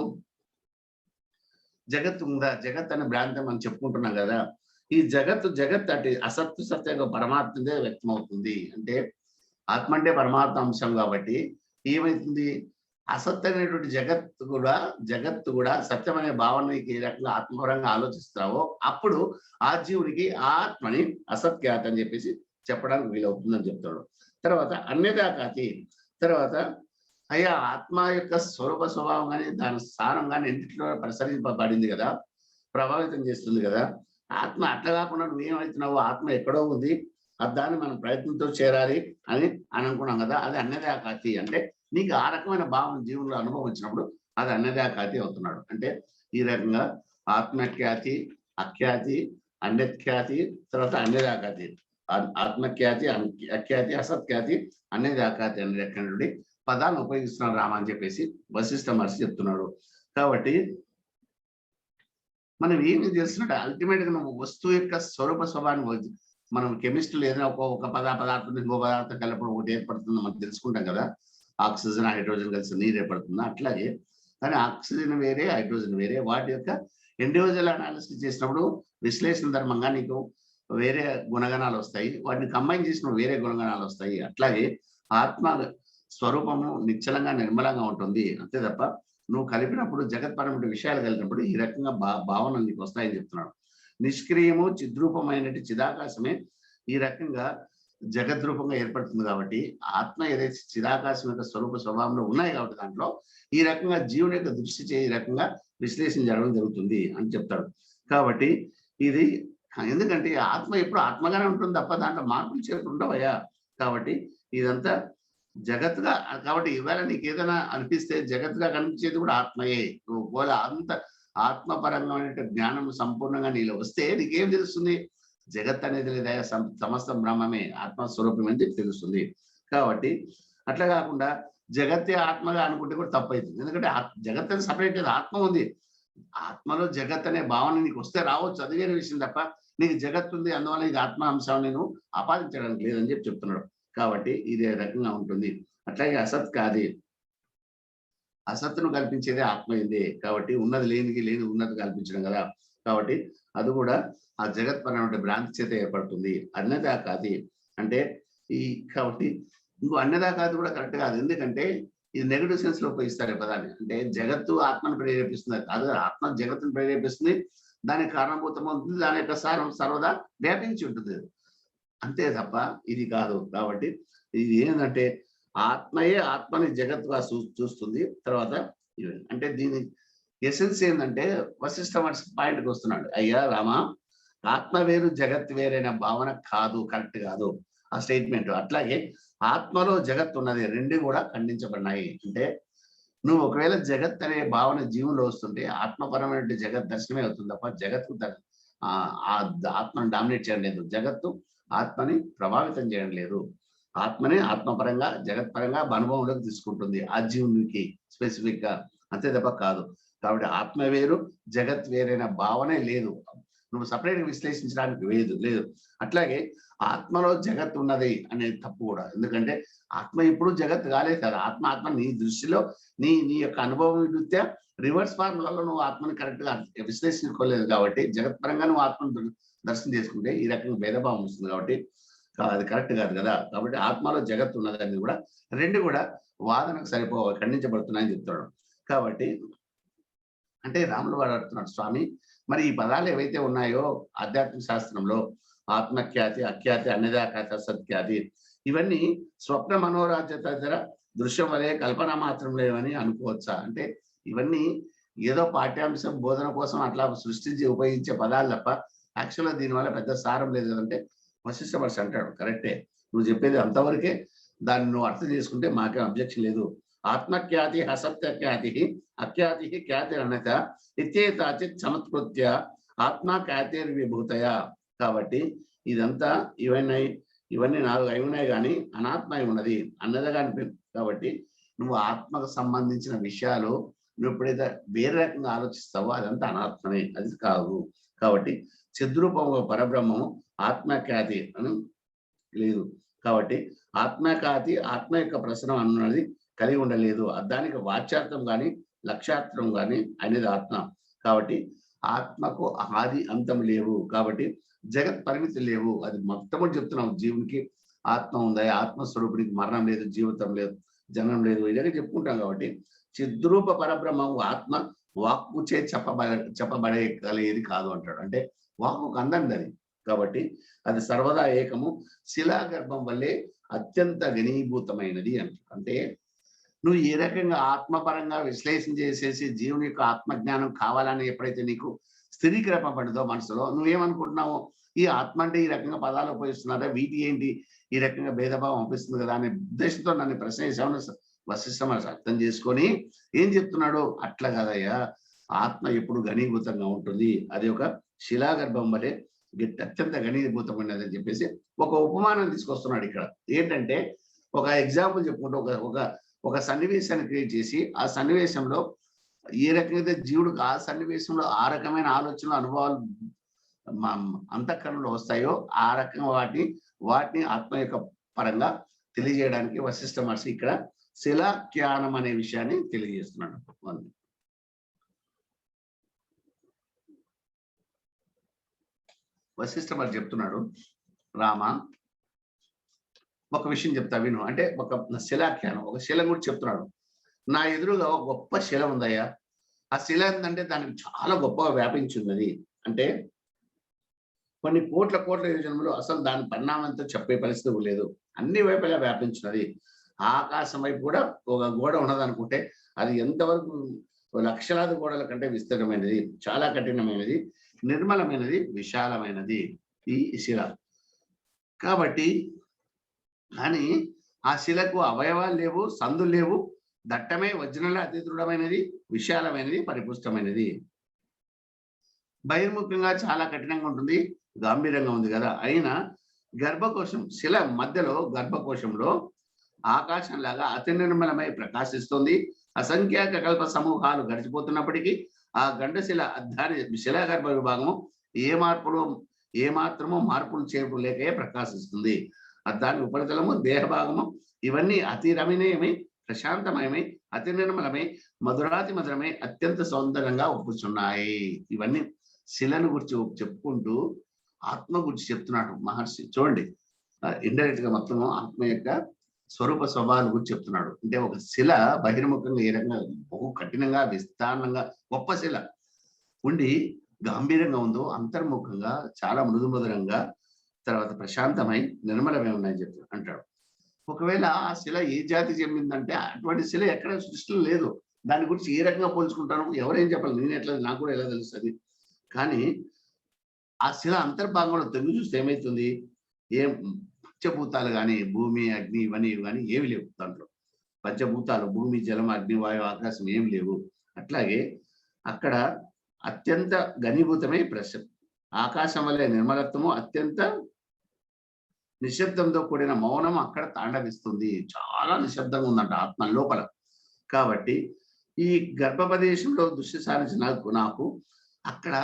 జగత్తు ఉందా, జగత్ అనే భ్రాంతం అని చెప్పుకుంటున్నాం కదా, ఈ జగత్ అంటే అసత్తు సత్యంగా పరమాత్మదే వ్యక్తం అవుతుంది. అంటే ఆత్మ అంటే పరమాత్మ అంశం కాబట్టి ఏమైతుంది, అసత్ అనేటువంటి జగత్తు కూడా సత్యం అనే భావనకి ఏ రకంగా ఆత్మపరంగా ఆలోచిస్తావో అప్పుడు ఆ జీవుడికి ఆ ఆత్మని అసత్ఖ్యాత అని చెప్పేసి చెప్పడానికి వీలవుతుందని చెప్తాడు. తర్వాత అన్యదాకాతి, తర్వాత అయ్యా ఆత్మ యొక్క స్వరూప స్వభావం కానీ దాని స్థానం కానీ ఇంటిలో ప్రసరింపబడింది కదా, ప్రభావితం చేస్తుంది కదా. ఆత్మ అట్లా కాకుండా నువ్వేమవుతున్నావు, ఆత్మ ఎక్కడో ఉంది, దాన్ని మనం ప్రయత్నంతో చేరాలి అని అనుకున్నాం కదా, అది అన్యదాకాతి. అంటే నీకు ఆ రకమైన భావన జీవుల్లో అనుభవం వచ్చినప్పుడు అది అన్యదాకాతి అవుతున్నాడు. అంటే ఈ రకంగా ఆత్మఖ్యాతి, అఖ్యాతి, అన్యఖ్యాతి, తర్వాత అన్యదాకాతి. ఆత్మఖ్యాతి, అఖ్యాతి, అసత్ఖ్యాతి, అన్యదాకాతి అనే రకమైనటువంటి పదాలను ఉపయోగిస్తున్నాడు రామ అని చెప్పేసి వశిష్ఠ మహర్షి చెప్తున్నాడు. కాబట్టి మనం ఏమి చేస్తున్నట్టు అల్టిమేట్ గా మనం వస్తువు యొక్క స్వరూప స్వభావాన్ని మనం కెమిస్ట్రీలో ఏదైనా ఒక పదార్థం ఇంకో పదార్థం కలిపి ఒకటి ఏర్పడుతుందో మనం తెలుసుకుంటాం కదా, ఆక్సిజన్ హైడ్రోజన్ కలిసి నీరు ఏర్పడుతుందో అట్లాగే. కానీ ఆక్సిజన్ వేరే హైడ్రోజన్ వేరే, వాటి యొక్క ఇండివిజువల్ అనాలిసిస్ చేసినప్పుడు విశ్లేషణ ధర్మంగా నీకు వేరే గుణగణాలు వస్తాయి, వాటిని కంబైన్ చేసినప్పుడు వేరే గుణగణాలు వస్తాయి. అట్లాగే ఆత్మ స్వరూపము నిశ్చలంగా నిర్మలంగా ఉంటుంది, అంతే తప్ప నువ్వు కలిపినప్పుడు జగత్పరమైన విషయాలు కలిగినప్పుడు ఈ రకంగా భావనలు నీకు వస్తాయని చెప్తున్నాడు. నిష్క్రియము చిద్రూపమైనటువంటి చిదాకాశమే ఈ రకంగా జగద్రూపంగా ఏర్పడుతుంది. కాబట్టి ఆత్మ ఏదైతే చిదాకాశం యొక్క స్వరూప స్వభావంలో ఉన్నాయి కాబట్టి దాంట్లో ఈ రకంగా జీవుని యొక్క దృష్టి ఈ రకంగా విశ్లేషణ జరగడం జరుగుతుంది అని చెప్తాడు. కాబట్టి ఇది ఎందుకంటే ఆత్మ ఎప్పుడు ఆత్మగానే ఉంటుంది తప్ప దాంట్లో మార్పులు చేతులు ఉండవయ్యా. కాబట్టి ఇదంతా జగత్తుగా, కాబట్టి ఇవాళ నీకు ఏదైనా అనిపిస్తే జగత్తుగా కనిపించేది కూడా ఆత్మయే. ఒకవేళ అంత ఆత్మపరంగా జ్ఞానం సంపూర్ణంగా నీలో వస్తే నీకేం తెలుస్తుంది, జగత్ అనేది లేదా సమస్త బ్రహ్మమే ఆత్మస్వరూపం అని తెలుస్తుంది. కాబట్టి అట్లా కాకుండా జగత్తే ఆత్మగా అనుకుంటే కూడా తప్పవుతుంది. ఎందుకంటే జగత్ అని సపరేట్ లేదు, ఆత్మ ఉంది. ఆత్మలో జగత్ అనే భావన నీకు వస్తే రావచ్చు, అది వేరే విషయం తప్ప నీకు జగత్ ఉంది అందువల్ల ఇది ఆత్మ అంశం నేను ఆపాదించడానికి లేదని చెప్తున్నాడు. కాబట్టి ఇదే రకంగా ఉంటుంది. అట్లాగే అసత్ కాది, అసత్తును కల్పించేదే ఆత్మ ఇదే. కాబట్టి ఉన్నది లేనికి లేని ఉన్నది కల్పించడం కదా, కాబట్టి అది కూడా ఆ జగత్పరమైన భ్రాంతి చేత ఏర్పడుతుంది. అన్యదా కాది అంటే కాబట్టి ఇంకో అన్యదా కాదు కూడా కరెక్ట్ కాదు, ఎందుకంటే ఇది నెగటివ్ సెన్స్ లో ఉపయోగిస్తారు ఈ పదాన్ని. అంటే జగత్తు ఆత్మను ప్రేరేపిస్తుంది కాదు, ఆత్మ జగత్తును ప్రేరేపిస్తుంది, దానికి కారణభూతం అవుతుంది, దాని యొక్క సారం సర్వదా వ్యాపించి ఉంటుంది, అంతే తప్ప ఇది కాదు. కాబట్టి ఇది ఏంటంటే ఆత్మయే ఆత్మని జగత్తుగా చూస్తుంది. తర్వాత అంటే దీని ఎసెన్స్ ఏంటంటే వశిష్ఠ పాయింట్కి వస్తున్నాడు, అయ్యా రామ ఆత్మ వేరు జగత్ వేరైన భావన కాదు, కరెక్ట్ కాదు ఆ స్టేట్మెంట్. అట్లాగే ఆత్మలో జగత్ ఉన్నది, రెండు కూడా ఖండించబడినాయి. అంటే నువ్వు ఒకవేళ జగత్ అనే భావన జీవులో వస్తుంటే ఆత్మపరమైన జగత్ దర్శనమే అవుతుంది తప్ప జగత్తు ఆత్మను డామినేట్ చేయడం లేదు, జగత్తు ఆత్మని ప్రభావితం చేయడం లేదు. ఆత్మని ఆత్మపరంగా జగత్పరంగా అనుభవంలోకి తీసుకుంటుంది ఆ జీవునికి స్పెసిఫిక్ గా, అంతే తప్ప కాదు. కాబట్టి ఆత్మ వేరు జగత్ వేరైన భావనే లేదు. నువ్వు సపరేట్గా విశ్లేషించడానికి లేదు. అట్లాగే ఆత్మలో జగత్ ఉన్నది అనేది తప్పు కూడా. ఎందుకంటే ఆత్మ ఎప్పుడు జగత్ కాలేదు కదా. ఆత్మ నీ దృష్టిలో నీ నీ యొక్క అనుభవం రీత్యా రివర్స్ ఫార్ములాలో నువ్వు ఆత్మని కరెక్ట్ గా విశ్లేషించుకోలేదు కాబట్టి, జగత్ పరంగా నువ్వు ఆత్మను దర్శనం చేసుకుంటే ఈ రకంగా భేదభావం వస్తుంది కాబట్టి అది కరెక్ట్ కాదు కదా. కాబట్టి ఆత్మలో జగత్తు ఉన్నదని కూడా రెండు కూడా వాదనకు ఖండించబడుతున్నాయని చెప్తాడు. కాబట్టి అంటే రాములు వాడు అడుగుతున్నాడు, స్వామి మరి ఈ పదాలు ఏవైతే ఉన్నాయో ఆధ్యాత్మిక శాస్త్రంలో ఆత్మఖ్యాతి, అఖ్యాతి, అన్యదాఖ్యాతి, అసత్ఖ్యాతి, ఇవన్నీ స్వప్న మనోరాజ్య తదితర దృశ్యం వలె కల్పన మాత్రం లేవని అనుకోవచ్చా? అంటే ఇవన్నీ ఏదో పాఠ్యాంశం బోధన కోసం అట్లా సృష్టించి ఉపయోగించే పదాలు తప్ప యాక్చువల్గా దీనివల్ల పెద్ద సారం లేదు అంటే వశిష్ఠ మహర్షి అంటాడు. కరెక్టే, నువ్వు చెప్పేది అంతవరకే, దాన్ని నువ్వు అర్థం చేసుకుంటే మాకేం అబ్జెక్షన్ లేదు. ఆత్మఖ్యాతి అసత్యఖ్యాతి అఖ్యాతి ఖ్యాతి అన్నత ఇత్యేతాచిత్ సమత్కృత్య ఆత్మ ఖ్యాతిర్విభూతయ. కాబట్టి ఇదంతా ఇవన్నీ నాలుగు అయి ఉన్నాయి కానీ అనాత్మ అయి ఉన్నది అన్నదిగా అనిపింది. కాబట్టి నువ్వు ఆత్మకు సంబంధించిన విషయాలు నువ్వు ఎప్పుడైతే వేరే రకంగా ఆలోచిస్తావో అదంతా అనాత్మనే, అది కాదు. కాబట్టి చిద్రూపం పరబ్రహ్మము ఆత్మఖ్యాతి అని లేదు. కాబట్టి ఆత్మఖ్యాతి ఆత్మ యొక్క ప్రసరం అన్నది కలిగి ఉండలేదు. దానికి వాచ్యార్థం కానీ లక్ష్యార్థం కానీ అనేది ఆత్మ. కాబట్టి ఆత్మకు ఆది అంతం లేవు. కాబట్టి జగత్ పరిమితి లేవు. అది మొట్టమొదటి చెప్తున్నాం, జీవునికి ఆత్మ ఉంది, ఆత్మస్వరూపునికి మరణం లేదు, జీవితం లేదు, జనం లేదు, ఇలాగే చెప్పుకుంటాం. కాబట్టి చిద్రూప పరబ్రహ్మము ఆత్మ వాక్కుచే చెప్పబడేది కాదు అంటాడు. అంటే వాక్కుకు అందండి అది. కాబట్టి అది సర్వదా ఏకము, శిలాగర్భం వల్లే అత్యంత ఘనీభూతమైనది అంటాడు. అంటే నువ్వు ఏ రకంగా ఆత్మపరంగా విశ్లేషణ చేసేసి జీవుని యొక్క ఆత్మజ్ఞానం కావాలని ఎప్పుడైతే నీకు స్థిరీకరింపబడిందో మనసులో, నువ్వేమనుకుంటున్నావు, ఈ ఆత్మ అంటే ఈ రకంగా పదాలు ఉపయోగిస్తున్నారా, వీటి ఏంటి ఈ రకంగా భేదభావం అనిపిస్తుంది కదా అనే ఉద్దేశంతో నన్ను ప్రశ్న చేసామని వశిష్ఠ మహర్షి అర్థం చేసుకొని ఏం చెప్తున్నాడు, అట్లా కదయ్యా, ఆత్మ ఎప్పుడు ఘనీభూతంగా ఉంటుంది, అది ఒక శిలాగర్భం వలె అత్యంత ఘనీభూతమైనది అని చెప్పేసి ఒక ఉపమానం తీసుకొస్తున్నాడు ఇక్కడ. ఏంటంటే ఒక ఎగ్జాంపుల్ చెప్పుకుంటూ ఒక సన్నివేశాన్ని క్రియేట్ చేసి ఆ సన్నివేశంలో ఏ రకంగా జీవుడికి ఆ సన్నివేశంలో ఆ రకమైన ఆలోచనలు అనుభవాలు అంతఃకరణలో వస్తాయో ఆ రకంగా వాటిని ఆత్మ యొక్క పరంగా తెలియజేయడానికి వశిష్ఠ మహర్షి ఇక్కడ శిలాఖ్యానం అనే విషయాన్ని తెలియజేస్తున్నాడు. వశిష్ఠ మహర్షి చెప్తున్నాడు, రామ ఒక విషయం చెప్తా విను. అంటే ఒక శిలాఖ్యానం, ఒక శిల గురించి చెప్తున్నాడు. నా ఎదురుగా ఒక గొప్ప శిల ఉందయ్యా. ఆ శిల ఏంటంటే దానికి చాలా గొప్పగా వ్యాపించున్నది. అంటే కొన్ని కోట్ల యోజనములు అసలు దాని పరిణామంతో చెప్పే పరిస్థితి లేదు. అన్ని వైపులా వ్యాపించినది. ఆకాశం వైపు కూడా ఒక గోడ ఉన్నదనుకుంటే అది ఎంతవరకు లక్షలాది గోడల కంటే విస్తృతమైనది, చాలా కఠినమైనది, నిర్మలమైనది, విశాలమైనది ఈ శిల. కాబట్టి కానీ ఆ శిలకు అవయవాలు లేవు, సందులు లేవు, దట్టమే వజ్రంలా అతి దృఢమైనది, విశాలమైనది, పరిపుష్టమైనది. బహిర్ముఖంగా చాలా కఠినంగా ఉంటుంది, గాంభీర్యంగా ఉంది కదా. అయినా గర్భకోశం శిల మధ్యలో గర్భకోశంలో ఆకాశంలాగా అతి నిర్మలమై ప్రకాశిస్తుంది. అసంఖ్యాక కల్ప సమూహాలు గడిచిపోతున్నప్పటికీ ఆ గండశిల దాని శిలాగర్భ విభాగము ఏమాత్రమో మార్పులు చేర్పులు లేకే ప్రకాశిస్తుంది. దాని ఉపరితలము దేహభాగము ఇవన్నీ అతి రమణీయమై ప్రశాంతమయమై అతి నిర్మలమై మధురాతి మధురమై అత్యంత సౌందర్యంగా ఒప్పుచున్నాయి. ఇవన్నీ శిలను గురించి చెప్పుకుంటూ ఆత్మ గురించి చెప్తున్నాడు మహర్షి. చూడండి, ఇండైరెక్ట్ గా మొత్తం ఆత్మ యొక్క స్వరూప స్వభావాల గురించి చెప్తున్నాడు. అంటే ఒక శిల బహిర్ముఖంగా ఏ రకంగా బహు కఠినంగా విస్తారంగా గొప్ప శిల ఉండి గాంభీర్యంగా ఉందో అంతర్ముఖంగా చాలా మృదుమధురంగా తర్వాత ప్రశాంతమై నిర్మలమై ఉన్నాయని చెప్పి అంటాడు. ఒకవేళ ఆ శిల ఏ జాతి చెందిందంటే అటువంటి శిల ఎక్కడ సృష్టిలో లేదు. దాని గురించి ఏ రకంగా పోల్చుకుంటాను ఎవరేం చెప్పాలి, నేను ఎట్లా, నాకు కూడా ఎలా తెలుస్తుంది. కానీ ఆ శిల అంతర్భాగంలో తొంగి చూస్తే ఏమవుతుంది, ఏం పంచభూతాలు కానీ భూమి అగ్ని ఇవన్నీ ఏమి లేవు. దాంట్లో పంచభూతాలు భూమి జలం అగ్ని వాయు ఆకాశం ఏమి లేవు. అట్లాగే అక్కడ అత్యంత ఘనీభూతమే ఆకాశం వల్లే నిర్మలత్వము, అత్యంత నిశ్శబ్దంతో కూడిన మౌనం అక్కడ తాండవిస్తుంది. చాలా నిశ్శబ్దంగా ఉందంట ఆత్మ లోపల. కాబట్టి ఈ గర్భప్రదేశంలో దృష్టి సారించి నాకు అక్కడ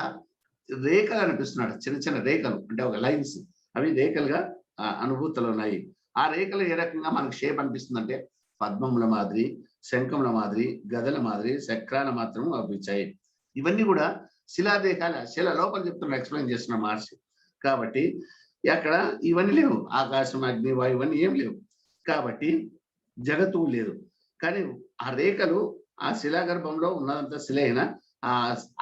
రేఖలు అనిపిస్తున్నాడు. చిన్న చిన్న రేఖలు అంటే ఒక లైన్స్ అవి రేఖలుగా అనుభూతులు ఉన్నాయి. ఆ రేఖలు ఏ రకంగా మనకు షేప్ అనిపిస్తుందంటే పద్మముల మాదిరి, శంఖముల మాదిరి, గదల మాదిరి, చక్రాల మాత్రం అనిపించాయి. ఇవన్నీ కూడా శిలాదేశాల శిల లోపల చెప్తున్నా ఎక్స్‌ప్లెయిన్ చేస్తున్న మహర్షి. కాబట్టి అక్కడ ఇవన్నీ లేవు. ఆకాశం, అగ్ని, వాయువు ఇవన్నీ ఏం లేవు. కాబట్టి జగత్తు లేదు. కానీ ఆ రేఖలు ఆ శిలాగర్భంలో ఉన్నదంతా శిలే అయినా ఆ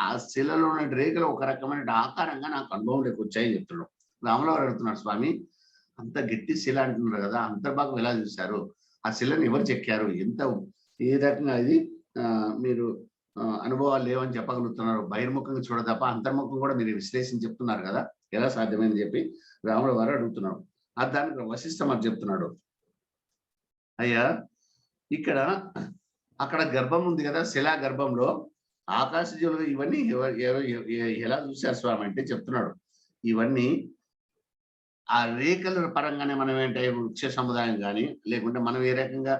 ఆ శిలలో ఉన్న రేఖలు ఒక రకమైన ఆకారంగా నాకు అనుభవంలోకి వచ్చాయని చెప్తున్నాడు. రాముల వారు అడుగుతున్నాడు, స్వామి అంత గట్టి శిల అంటున్నారు కదా! అంతర్భాగం ఎలా చూశారు? ఆ శిలను ఎవరు చెక్కారు? ఎంత ఏ రకంగా ఇది మీరు అనుభవాలు లేవని చెప్పగలుగుతున్నారు. బహిర్ముఖంగా చూడ తప్ప అంతర్ముఖం కూడా మీరు విశ్లేషణ చెప్తున్నారు కదా! ఎలా సాధ్యమైందని చెప్పి రాముల వారు అడుగుతున్నారు. దానికి వశిష్ఠ మరి చెప్తున్నాడు. అయ్యా ఇక్కడ అక్కడ గర్భం ఉంది కదా! శిలా గర్భంలో ఆకాశ జీవులు ఇవన్నీ ఎలా చూశారు స్వామి అంటే చెప్తున్నాడు. ఇవన్నీ ఆ రేఖల పరంగానే మనం ఏంటంటే వృక్ష సముదాయం గాని, లేకుంటే మనం ఏ రకంగా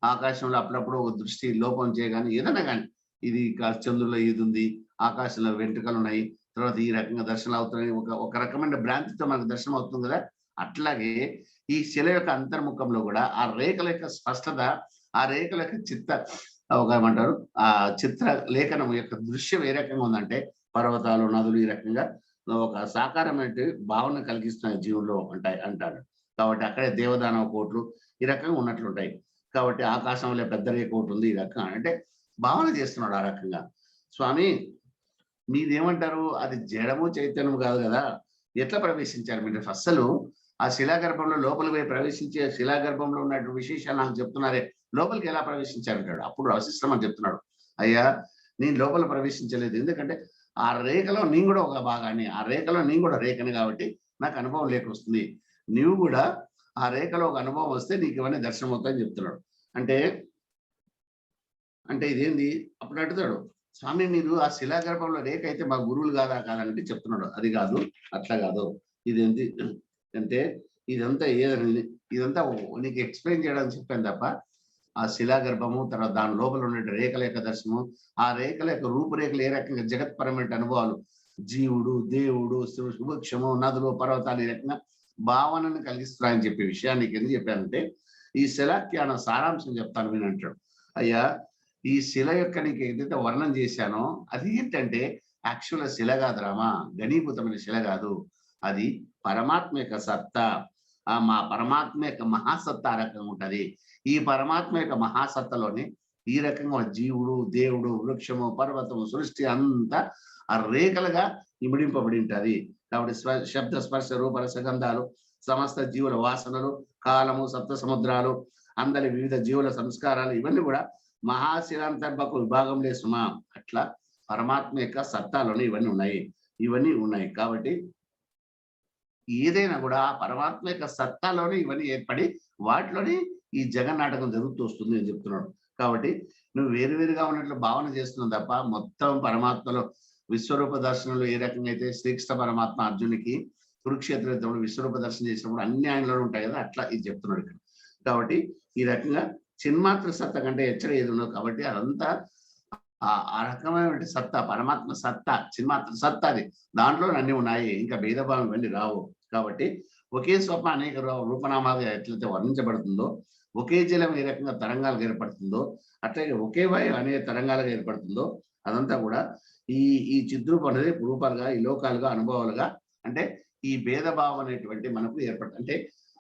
ఆకాశంలో అప్పుడప్పుడు ఒక దృష్టి లోపం చేయగాని ఏదైనా గాని, ఇది చంద్రుల్లో ఇది ఉంది, ఆకాశంలో వెంట్రుకలు ఉన్నాయి, తర్వాత ఈ రకంగా దర్శనాలు అవుతున్నాయి. ఒక రకమైన భ్రాంతితో మనకు దర్శనం అవుతుంది కదా! అట్లాగే ఈ శిల యొక్క అంతర్ముఖంలో కూడా ఆ రేఖల యొక్క స్పష్టత, ఆ రేఖల యొక్క ఒక ఏమంటారు ఆ చిత్ర లేఖనం యొక్క దృశ్యం ఏ రకంగా ఉందంటే పర్వతాలు, నదులు ఈ రకంగా ఒక సాకారమైన భావన కలిగిస్తున్నాయి జీవుల్లో ఉంటాయి అంటాడు. కాబట్టి అక్కడే దేవదానవ కోట్లు ఈ రకంగా ఉన్నట్లుంటాయి. కాబట్టి ఆకాశంలో పెద్ద రేఖ ఒకటి ఉంది ఈ రకంగా అంటే భావన చేస్తున్నాడు ఆ రకంగా. స్వామి మీరేమంటారు? అది జడము చైతన్యం కాదు కదా! ఎట్లా ప్రవేశించారు మీరు? అస్సలు ఆ శిలాగర్భంలో లోపలికి పోయి ప్రవేశించే శిలాగర్భంలో ఉన్నటువంటి విశేషాలు నాకు చెప్తున్నారే, లోపలికి ఎలా ప్రవేశించారంటాడు. అప్పుడు వశిష్ఠమని చెప్తున్నాడు. అయ్యా నేను లోపల ప్రవేశించలేదు. ఎందుకంటే ఆ రేఖలో నేను కూడా ఒక భాగాన్ని, ఆ రేఖలో నేను కూడా రేఖని కాబట్టి నాకు అనుభవం లేకొస్తుంది. నీవు కూడా ఆ రేఖలో ఒక అనుభవం వస్తే నీకు ఇవన్నీ దర్శనం అవుతాయని చెప్తున్నాడు. అంటే అంటే ఇదేంది? అప్పుడు అడుగుతాడు, స్వామి మీరు ఆ శిలాగర్భంలో రేఖ అయితే మా గురువులు కాదా కాదంటే చెప్తున్నాడు. అది కాదు, అట్లా కాదు. ఇదేంటి అంటే ఇదంతా ఇదంతా నీకు ఎక్స్‌ప్లెయిన్ చేయడానికి చెప్పాను తప్ప, ఆ శిలాగర్భము తర్వాత దాని లోపల ఉండే రేఖల యొక్క దర్శనము, ఆ రేఖల యొక్క రూపురేఖలు ఏ రకంగా జగత్పరమైన అనుభవాలు, జీవుడు, దేవుడు, సుభిక్షము, నదులు, పర్వతాలు ఈ రకంగా భావనను కలిగిస్తున్నాయని చెప్పే విషయాన్ని నీకు ఎందుకు చెప్పానంటే, ఈ శిలాఖ్యాన సారాంశం చెప్తాను వినంటాడు. అయ్యా ఈ శిల యొక్క నీకు ఏదైతే వర్ణన చేశానో అది ఏంటంటే యాక్చువల్ శిల కాదు రామా, ఘనీభూతమైన శిల కాదు. అది పరమాత్మ యొక్క సత్తా. మా పరమాత్మ యొక్క మహాసత్తా ఆ రకంగా ఉంటది. ఈ పరమాత్మ యొక్క మహాసత్తలోనే ఈ రకంగా జీవుడు, దేవుడు, వృక్షము, పర్వతము, సృష్టి అంతా ఆ రేఖలుగా ఇమిడింపబడి ఉంటది. కాబట్టి శబ్ద, స్పర్శ, రూప, రసగంధాలు, సమస్త జీవుల వాసనలు, కాలము, సప్త సముద్రాలు, అందరి వివిధ జీవుల సంస్కారాలు ఇవన్నీ కూడా మహాశిలాంతర్భకు విభాగంలో సుమా. అట్లా పరమాత్మ యొక్క సత్తాలోనే ఇవన్నీ ఉన్నాయి. ఇవన్నీ ఉన్నాయి. కాబట్టి ఏదైనా కూడా పరమాత్మ యొక్క సత్తాలోనే ఇవన్నీ ఏర్పడి వాటిలోనే ఈ జగన్నాటకం జరుగుతూ వస్తుంది అని చెప్తున్నాడు. కాబట్టి నువ్వు వేరువేరుగా ఉన్నట్లు భావన చేస్తున్నావు తప్ప మొత్తం పరమాత్మలో విశ్వరూప దర్శనంలో ఏ రకంగా అయితే శ్రీకృష్ణ పరమాత్మ అర్జునికి కురుక్షేత్ర యుద్ధంలో విశ్వరూప దర్శనం చేసినప్పుడు అన్ని ఆయనలో ఉంటాయి కదా, అట్లా ఇది చెప్తున్నాడు ఇక్కడ. కాబట్టి ఈ రకంగా చిన్మాత్ర సత్త కంటే హెచ్చర ఏది ఉండదు. కాబట్టి అదంతా ఆ రకమైన సత్తా, పరమాత్మ సత్తా, చిన్మాత్ర సత్తా అది. దాంట్లో అన్ని ఉన్నాయి. ఇంకా భేదభావం ఇవన్నీ రావు. కాబట్టి ఒకే స్వప్న అనేక రూపనామాలుగా ఎట్లయితే వర్ణించబడుతుందో, ఒకే జలం ఏ రకంగా తరంగాలుగా ఏర్పడుతుందో, అట్లాగే ఒకే వాయువు అనేక తరంగాలుగా ఏర్పడుతుందో, అదంతా కూడా ఈ ఈ చిద్రూపం అనేది రూపాలుగా, ఈ లోకాలుగా, అనుభవాలుగా అంటే ఈ భేదభావం అనేటువంటి మనకు ఏర్పడుతుంది. అంటే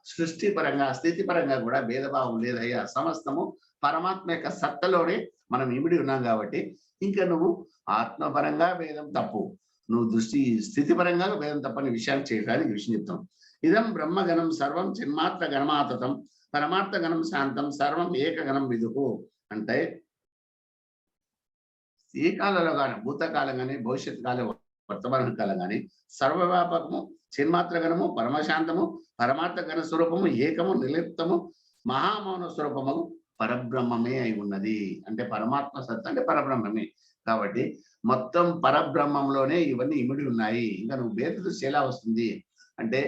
సృష్టి పరంగా, స్థితి పరంగా కూడా భేదభావం లేదయ్యా. సమస్తము పరమాత్మ యొక్క సత్తలోనే మనం ఇమిడి ఉన్నాం కాబట్టి ఇంకా నువ్వు ఆత్మపరంగా భేదం తప్పు, నువ్వు స్థితి పరంగా భేదం తప్పని విషయాన్ని చేయడానికి ఈ విషయం చెప్తాం. ఇదం బ్రహ్మగణం సర్వం చిన్మాత్ర గణమాతతం పరమార్థ గణం శాంతం సర్వం ఏకగణం విదుహు. అంటే ఏ కాలంలో కానీ భూతకాలం కానీ భవిష్యత్ కాలం వర్తమాన కాలం కానీ సర్వవ్యాపకము చిన్మాత్ర గణము పరమశాంతము పరమార్థ గణ స్వరూపము ఏకము నిర్లిప్తము మహామౌన స్వరూపము పరబ్రహ్మమే అయి ఉన్నది. అంటే పరమాత్మ సత్తా అంటే పరబ్రహ్మమే. కాబట్టి మొత్తం పరబ్రహ్మంలోనే ఇవన్నీ ఇమిడి ఉన్నాయి. ఇంకా నువ్వు భేద దృష్టి ఎలా వస్తుంది అంటే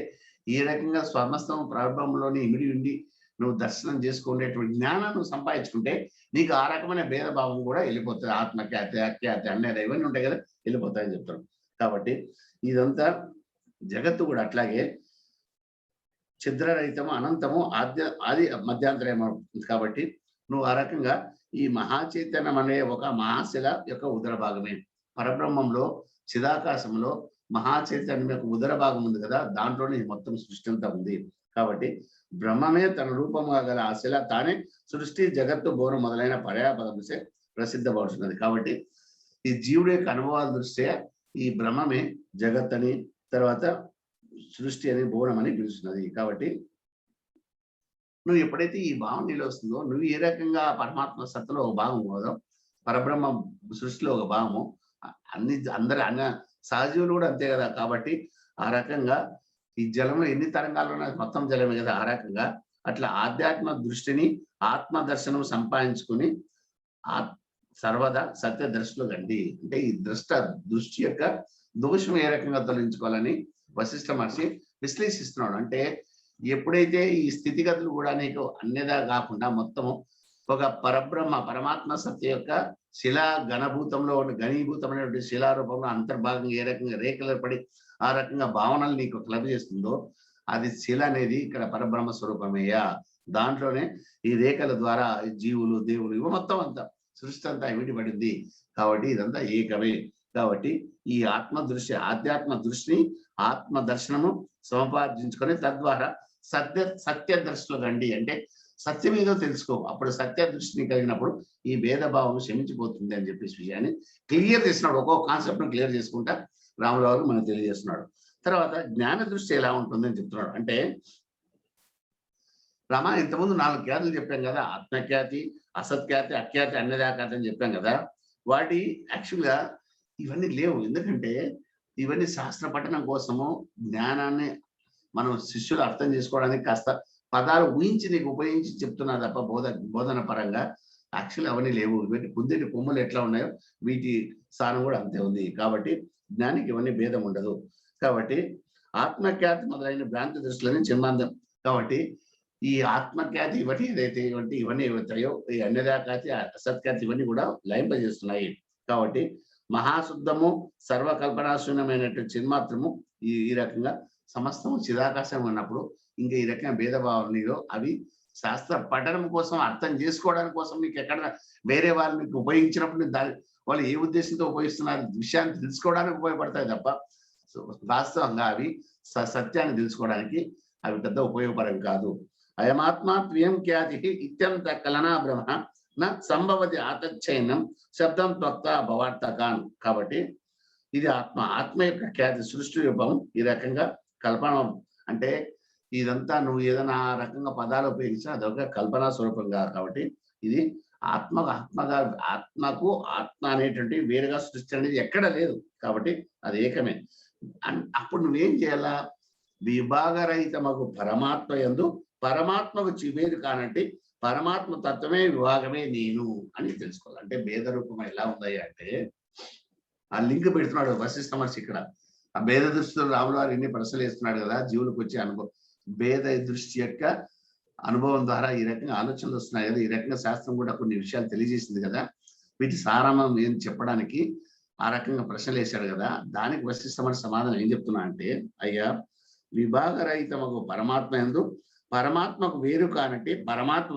ఈ రకంగా సమస్తం పరబ్రహ్మంలోనే ఇమిడి ఉండి నువ్వు దర్శనం చేసుకునేటువంటి జ్ఞానం నువ్వు సంపాదించుకుంటే నీకు ఆ రకమైన భేదభావం కూడా వెళ్ళిపోతుంది. ఆత్మఖ్యాతి, అఖ్యాతి, అన్నేది ఇవన్నీ ఉంటాయి కదా, వెళ్ళిపోతాయని చెప్తాను. కాబట్టి ఇదంతా జగత్తు కూడా అట్లాగే ఛిద్రరహితము, అనంతము, ఆది మధ్యాంతరము. కాబట్టి నువ్వు ఆ రకంగా ఈ మహా చైతన్యం అనే ఒక మహాశిల యొక్క ఉదర భాగమే. పరబ్రహ్మంలో, చిదాకాశంలో మహా చైతన్యం యొక్క ఉదర భాగం ఉంది కదా, దాంట్లోనే ఈ మొత్తం సృష్టి అంతా ఉంది. కాబట్టి బ్రహ్మమే తన రూపముగా గల ఆ శిల తానే సృష్టి, జగత్తు, బోరు మొదలైన పర్యాపదముసే ప్రసిద్ధపడుతున్నది. కాబట్టి ఈ జీవుడి యొక్క అనుభవాల దృష్ట్యా ఈ బ్రహ్మమే జగత్ అని, తర్వాత సృష్టి అని, బోనం అని పిలుస్తున్నది. కాబట్టి నువ్వు ఎప్పుడైతే ఈ భావం నీలో వస్తుందో, నువ్వు ఏ రకంగా పరమాత్మ సత్తలో ఒక భాగం కాదో, పరబ్రహ్మ సృష్టిలో ఒక భాగము, అన్ని సహజీవులు కూడా అంతే కదా. కాబట్టి ఆ రకంగా ఈ జలంలో ఎన్ని తరంగాలు ఉన్నాయి, మొత్తం జలమే కదా. ఆ రకంగా అట్లా ఆధ్యాత్మ దృష్టిని, ఆత్మ దర్శనం సంపాదించుకుని ఆ సర్వదా సత్య దృష్టిలో గండి. అంటే ఈ దృష్టి యొక్క దోషం ఏ రకంగా తొలగించుకోవాలని వశిష్ఠ మహర్షి విశ్లేషిస్తున్నాడు. అంటే ఎప్పుడైతే ఈ స్థితిగతులు కూడా నీకు అన్యదా కాకుండా మొత్తము ఒక పరమాత్మ సత్య యొక్క శిలా ఘనభూతంలో ఘనీభూతమైనటువంటి శిలారూపంలో అంతర్భాగంగా ఏ రకంగా రేఖలు పడి ఆ రకంగా భావనలు నీకు చేస్తుందో, అది శిల అనేది ఇక్కడ పరబ్రహ్మ స్వరూపమేయా. దాంట్లోనే ఈ రేఖల ద్వారా జీవులు, దేవులు, ఇవి మొత్తం అంతా సృష్టి అంతా విడిపడింది. కాబట్టి ఇదంతా ఏకమే. కాబట్టి ఈ ఆధ్యాత్మ దృష్టిని, ఆత్మ దర్శనము సముపార్జించుకొని తద్వారా సత్య దృష్టిలో రండి. అంటే సత్యం ఏదో తెలుసుకో. అప్పుడు సత్య దృష్టిని కలిగినప్పుడు ఈ భేదభావం క్షమించిపోతుంది అని చెప్పేసి విషయాన్ని క్లియర్ చేస్తున్నాడు. ఒక్కొక్క కాన్సెప్ట్ ను క్లియర్ చేసుకుంటా రాములవారు మనకు తెలియజేస్తున్నాడు. తర్వాత జ్ఞాన దృష్టి ఎలా ఉంటుందని చెప్తున్నాడు. అంటే రమ ఇంతకుముందు 4 ఖ్యాతులు చెప్పాం కదా, ఆత్మఖ్యాతి, అసత్ఖ్యాతి, అఖ్యాతి, అన్యదాఖ్యాతి అని చెప్పాం కదా. వాటి యాక్చువల్గా ఇవన్నీ లేవు. ఎందుకంటే ఇవన్నీ శాస్త్ర పఠనం కోసము, జ్ఞానాన్ని మనం శిష్యులు అర్థం చేసుకోవడానికి కాస్త పదాలు ఊహించి నీకు ఉపయోగించి చెప్తున్నా తప్ప బోధన పరంగా యాక్చువల్ అవన్నీ లేవు. వీటి కుందేటి కొమ్ములు ఎట్లా ఉన్నాయో వీటి స్థానం కూడా అంతే ఉంది. కాబట్టి జ్ఞానికి ఇవన్నీ భేదం ఉండదు. కాబట్టి ఆత్మఖ్యాతి మొదలైన భ్రాంతి దృష్టిలోని చిన్మాందం. కాబట్టి ఈ ఆత్మఖ్యాతి ఇవన్నీ ఏవైతాయో ఈ అన్యదాఖ్యాతి, అసత్ఖ్యాతి ఇవన్నీ కూడా లయింపజేస్తున్నాయి. కాబట్టి మహాశుద్ధము, సర్వకల్పనాశూన్యమైనటువంటి చిన్మాత్రము ఈ రకంగా సమస్తము చిదాకాశం ఉన్నప్పుడు ఇంకా ఈ రకమైన భేదభావనలో అవి శాస్త్ర పఠనం కోసం, అర్థం చేసుకోవడానికి కోసం నీకు ఎక్కడ వేరే వాళ్ళు మీకు ఉపయోగించినప్పుడు వాళ్ళు ఏ ఉద్దేశంతో ఉపయోగిస్తున్నారు విషయాన్ని తెలుసుకోవడానికి ఉపయోగపడతాయి తప్ప వాస్తవంగా అవి సత్యాన్ని తెలుసుకోవడానికి అవి పెద్ద ఉపయోగపరం కాదు. అయమాత్మ త్వయం ఖ్యాతి ఇత్యంత కలనా బ్రహ్మ నా సంభవతి ఆతచ్చైనం శబ్దం త్వక్త భవార్థకాన్. కాబట్టి ఇది ఆత్మ యొక్క ఖ్యాతి, సృష్టి రూపం ఈ రకంగా కల్పన. అంటే ఇదంతా నువ్వు ఏదైనా ఆ రకంగా పదాలు ఉపయోగించినా అదొక కల్పనా స్వరూపంగా. కాబట్టి ఇది ఆత్మకు ఆత్మ అనేటువంటి వేరుగా సృష్టి అనేది ఎక్కడ లేదు. కాబట్టి అది ఏకమే. అప్పుడు నువ్వేం చేయాలా? విభాగరహితమగు పరమాత్మ యందు పరమాత్మకు చివేరు కానంటే పరమాత్మ తత్వమే విభాగమే నేను అని తెలుసుకోవాలి. అంటే భేద రూపం ఎలా ఉంది అంటే ఆ లింక్ పెడుతున్నాడు వశిష్ఠ మహర్షి ఇక్కడ. ఆ భేద దృష్టిలో రాముల వారు ఎన్ని ప్రశ్నలు వేస్తున్నాడు కదా, జీవులకు వచ్చే అనుభవం, భేద దృష్టి యొక్క అనుభవం ద్వారా ఈ రకంగా ఆలోచనలు వస్తున్నాయి కదా. ఈ రకంగా శాస్త్రం కూడా కొన్ని విషయాలు తెలియజేసింది కదా. వీటి సారాంశం ఏం చెప్పడానికి ఆ రకంగా ప్రశ్నలు వేశాడు కదా. దానికి వశిష్ఠ మహర్షి సమాధానం ఏం చెప్తున్నా అంటే, అయ్యా విభాగరహితమగు పరమాత్మ యందు పరమాత్మకు వేరు కానంటే పరమాత్మ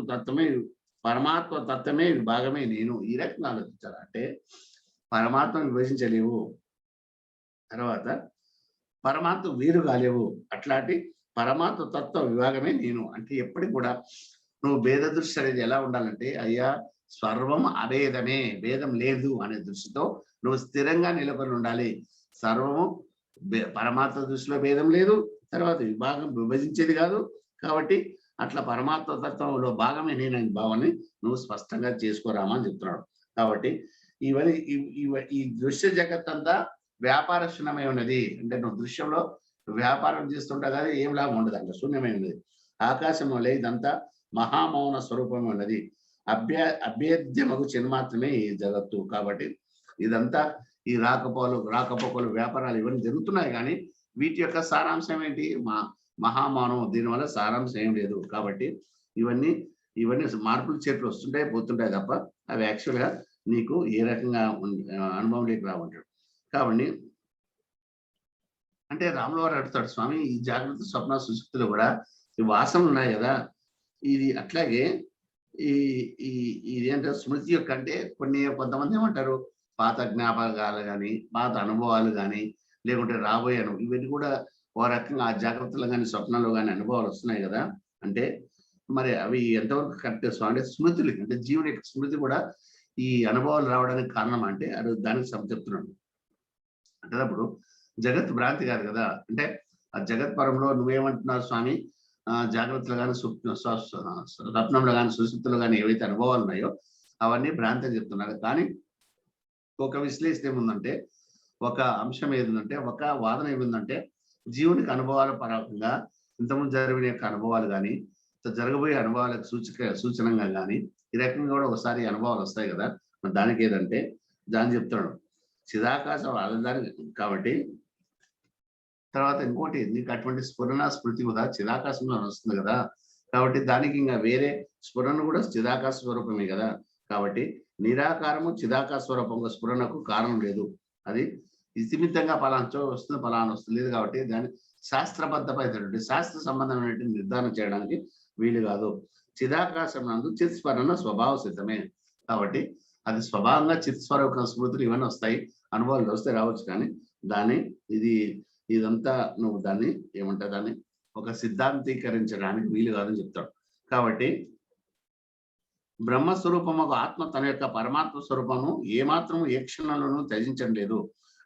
తత్వమే విభాగమే నేను. ఈ రకంగా ఆలోచించాలి. అంటే పరమాత్మను విభజించలేవు, తర్వాత పరమాత్మ వేరు కాలేవు. అట్లాంటి పరమాత్మ తత్వ విభాగమే నేను. అంటే ఎప్పటికి కూడా నువ్వు భేద దృష్టి అనేది ఎలా ఉండాలంటే, అయ్యా సర్వం అభేదమే, భేదం లేదు అనే దృష్టితో నువ్వు స్థిరంగా నెలకొని ఉండాలి. సర్వము పరమాత్మ దృష్టిలో భేదం లేదు, తర్వాత విభాగం విభజించేది కాదు. కాబట్టి అట్లా పరమాత్మ తత్వంలో భాగమే నేనని భావాన్ని నువ్వు స్పష్టంగా చేసుకోరామా అని చెప్తున్నాడు. కాబట్టి ఇవన్నీ ఈ దృశ్య జగత్ అంతా వ్యాపార శూన్యమై ఉన్నది. అంటే నువ్వు దృశ్యంలో వ్యాపారం చేస్తుంటా కానీ ఏం లాభం ఉండదు, అంటే శూన్యమై ఉన్నది. ఆకాశం వల్ల ఇదంతా మహామౌన స్వరూపం ఉన్నది. అభేద్యమగు చిన్మాత్రమే ఈ జగత్తు. కాబట్టి ఇదంతా ఈ రాకపోకలు వ్యాపారాలు ఇవన్నీ జరుగుతున్నాయి కానీ వీటి యొక్క సారాంశం ఏంటి? మహామానవం. దీనివల్ల సారాంశం ఏం లేదు. కాబట్టి ఇవన్నీ మార్పులు చేతులు వస్తుంటాయి పోతుంటాయి తప్ప అవి యాక్చువల్గా నీకు ఏ రకంగా అనుభవం లేక రావంటాడు. కాబట్టి అంటే రాముల వారు అడుగుతాడు, స్వామి ఈ జాగ్రత్త స్వప్న సుషుప్తులు కూడా ఈ వాసనలు ఉన్నాయి కదా, ఇది అట్లాగే ఈ ఈ ఇదేంటో స్మృతి యొక్క అంటే కొంతమంది ఏమంటారు, పాత జ్ఞాపకాలు గాని, పాత అనుభవాలు గాని, లేకుంటే రాబోయే ఇవన్నీ కూడా ఓ రకంగా ఆ జాగ్రత్తలో గాని, స్వప్నంలో గాని అనుభవాలు వస్తున్నాయి కదా! అంటే మరి అవి ఎంతవరకు కరెక్ట్ స్వామి? అంటే స్మృతులు అంటే జీవుని యొక్క స్మృతి కూడా ఈ అనుభవాలు రావడానికి కారణమా అంటే దానికి చెప్తున్నాడు. అంటేటప్పుడు జగత్ భ్రాంతి కాదు కదా! అంటే ఆ జగత్ పరంలో నువ్వేమంటున్నావు స్వామి? జాగ్రత్తలు గాని, స్వప్నంలో గాని, సుషుప్తిలో గాని ఏవైతే అనుభవాలు ఉన్నాయో అవన్నీ భ్రాంతి అని చెప్తున్నారు. కానీ ఒక విశ్లేషణ ఏముందంటే, ఒక అంశం ఏముందంటే, ఒక వాదన ఏముందంటే, జీవునికి అనుభవాల పరంగా ఇంతకుముందు జరిగిన యొక్క అనుభవాలు గాని, జరగబోయే అనుభవాలకు సూచనంగా గాని, ఈ రకంగా కూడా ఒకసారి అనుభవాలు వస్తాయి కదా! మరి దానికి ఏదంటే దాన్ని చెప్తున్నాడు. చిదాకాశం దానికి కాబట్టి తర్వాత ఇంకోటి నీకు అటువంటి స్ఫురణ, స్మృతి కూడా చిదాకాశంలో వస్తుంది కదా! కాబట్టి దానికి ఇంక వేరే స్ఫురణ కూడా చిదాకాశ స్వరూపమే కదా! కాబట్టి నిరాకారము చిదాకాశ స్వరూపంగా స్ఫురణకు కారణం లేదు. అది ఇతిమితంగా పలానా వస్తుంది, పలానా వస్తుంది లేదు కాబట్టి దాన్ని శాస్త్రబద్ధమైనటువంటి శాస్త్ర సంబంధమైనటువంటి నిర్ధారణ చేయడానికి వీలు కాదు. చిదాకాశం నందు చిత్స్మరణ స్వభావ సిద్ధమే. కాబట్టి అది స్వభావంగా చిత్స్వరూప స్మృతులు ఇవన్నీ వస్తాయి. అనుభవాలు వస్తే రావచ్చు కానీ దాన్ని ఇది ఇదంతా నువ్వు దాన్ని ఏమంటారు దాన్ని ఒక సిద్ధాంతీకరించడానికి వీలు కాదని చెప్తాడు. కాబట్టి బ్రహ్మస్వరూపము ఆత్మ తన యొక్క పరమాత్మ స్వరూపము ఏమాత్రం ఏ క్షణంలోనూ త్యజించడం లేదు.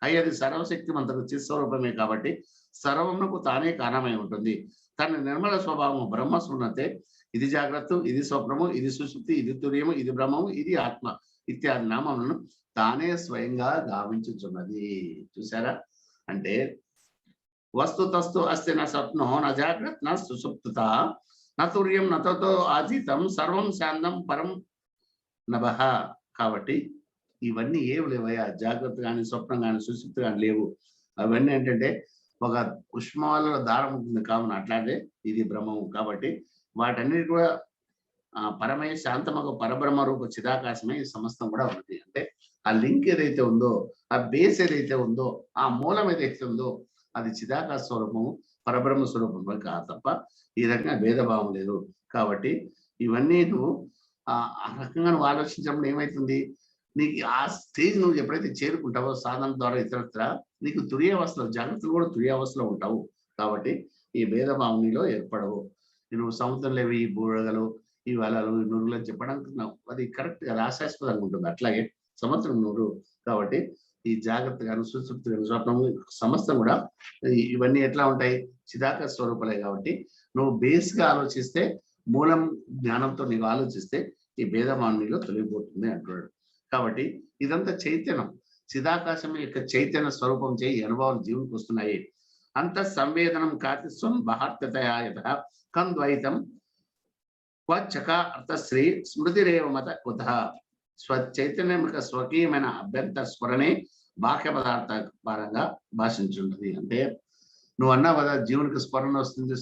అది సర్వశక్తిమంతకు చిత్స్వరూపమే కాబట్టి సర్వమునకు తానే కారణమై ఉంటుంది. తన నిర్మల స్వభావము బ్రహ్మస్మృతే ఇది జాగ్రత్త, ఇది స్వప్నము, ఇది సుషుప్తి, ఇది తుర్యము, ఇది బ్రహ్మము, ఇది ఆత్మ ఇత్యాది నామములను తానే స్వయంగా గావించుచున్నది. చూసారా? అంటే వస్తుతస్తు అస్తి న స్వప్నో న జాగ్రత్త న సుషుప్త న తుర్యం నతో ఆతీతం సర్వం శాంతం పరం నభః. కాబట్టి ఇవన్నీ ఏవి లేవయ్యా, జాగ్రత్త కానీ, స్వప్నం కానీ, సుషుప్తి కానీ లేవు. అవన్నీ ఏంటంటే ఒక ఉష్మాలలో దారం ఉంటుంది కావున అట్లాగే ఇది బ్రహ్మము. కాబట్టి వాటన్నిటి కూడా పరమై శాంతమగు పరబ్రహ్మ రూప చిదాకాశమే ఈ సమస్తం కూడా ఉంది. అంటే ఆ లింక్ ఏదైతే ఉందో, ఆ బేస్ ఏదైతే ఉందో, ఆ మూలం ఏదైతే ఉందో అది చిదాకాశ స్వరూపము, పరబ్రహ్మ స్వరూపము కాదు తప్ప ఈ రకంగా భేదభావం లేదు. కాబట్టి ఇవన్నీ నువ్వు ఆ రకంగా నువ్వు ఆలోచించినప్పుడు ఏమైతుంది, నీకు ఆ స్టేజ్ నువ్వు ఎప్పుడైతే చేరుకుంటావో సాధన ద్వారా ఇతరత్ర నీకు తుర్యావస్థలో జాగ్రత్తలు కూడా తుర్యావస్థలో ఉంటావు. కాబట్టి ఈ భేదభావం నీలో ఏర్పడవు. నువ్వు సముద్రంలో ఈ బూడగలు, ఈ వలలు, ఈ నురుగులు అని చెప్పడానికి అది కరెక్ట్ గా రాశాస్పదంగా ఉంటుంది. అట్లాగే సముద్రం నువ్వు. కాబట్టి ఈ జాగ్రత్త కానీ, సుషుప్తి కానీ, స్వప్నము సమస్తం కూడా ఇవన్నీ ఎట్లా ఉంటాయి, చిదాకాశ స్వరూపాలే. కాబట్టి నువ్వు బేస్ గా ఆలోచిస్తే, మూలం జ్ఞానంతో నీకు ఆలోచిస్తే ఈ భేదభావం నీలో తొలగిపోతుంది అంటున్నాడు. కాబట్టి ఇదంతా చైతన్యం, చిదాకాశం యొక్క చైతన్య స్వరూపం చేయి అనుభవాలు జీవునికి వస్తున్నాయి. అంత సంవేదనం కాతిస్వం బహార్తతయా యథ కంద్వైతం క్వచక అర్థశ్రీ స్మృతిరేవ మత కుత స్వచైతన్యం యొక్క స్వకీయమైన అభ్యంతర స్మరణే బాహ్య పదార్థ పరంగా భాషించుంటుంది. అంటే నువ్వు అన్నావు కదా, జీవునికి స్మరణ వస్తుంది,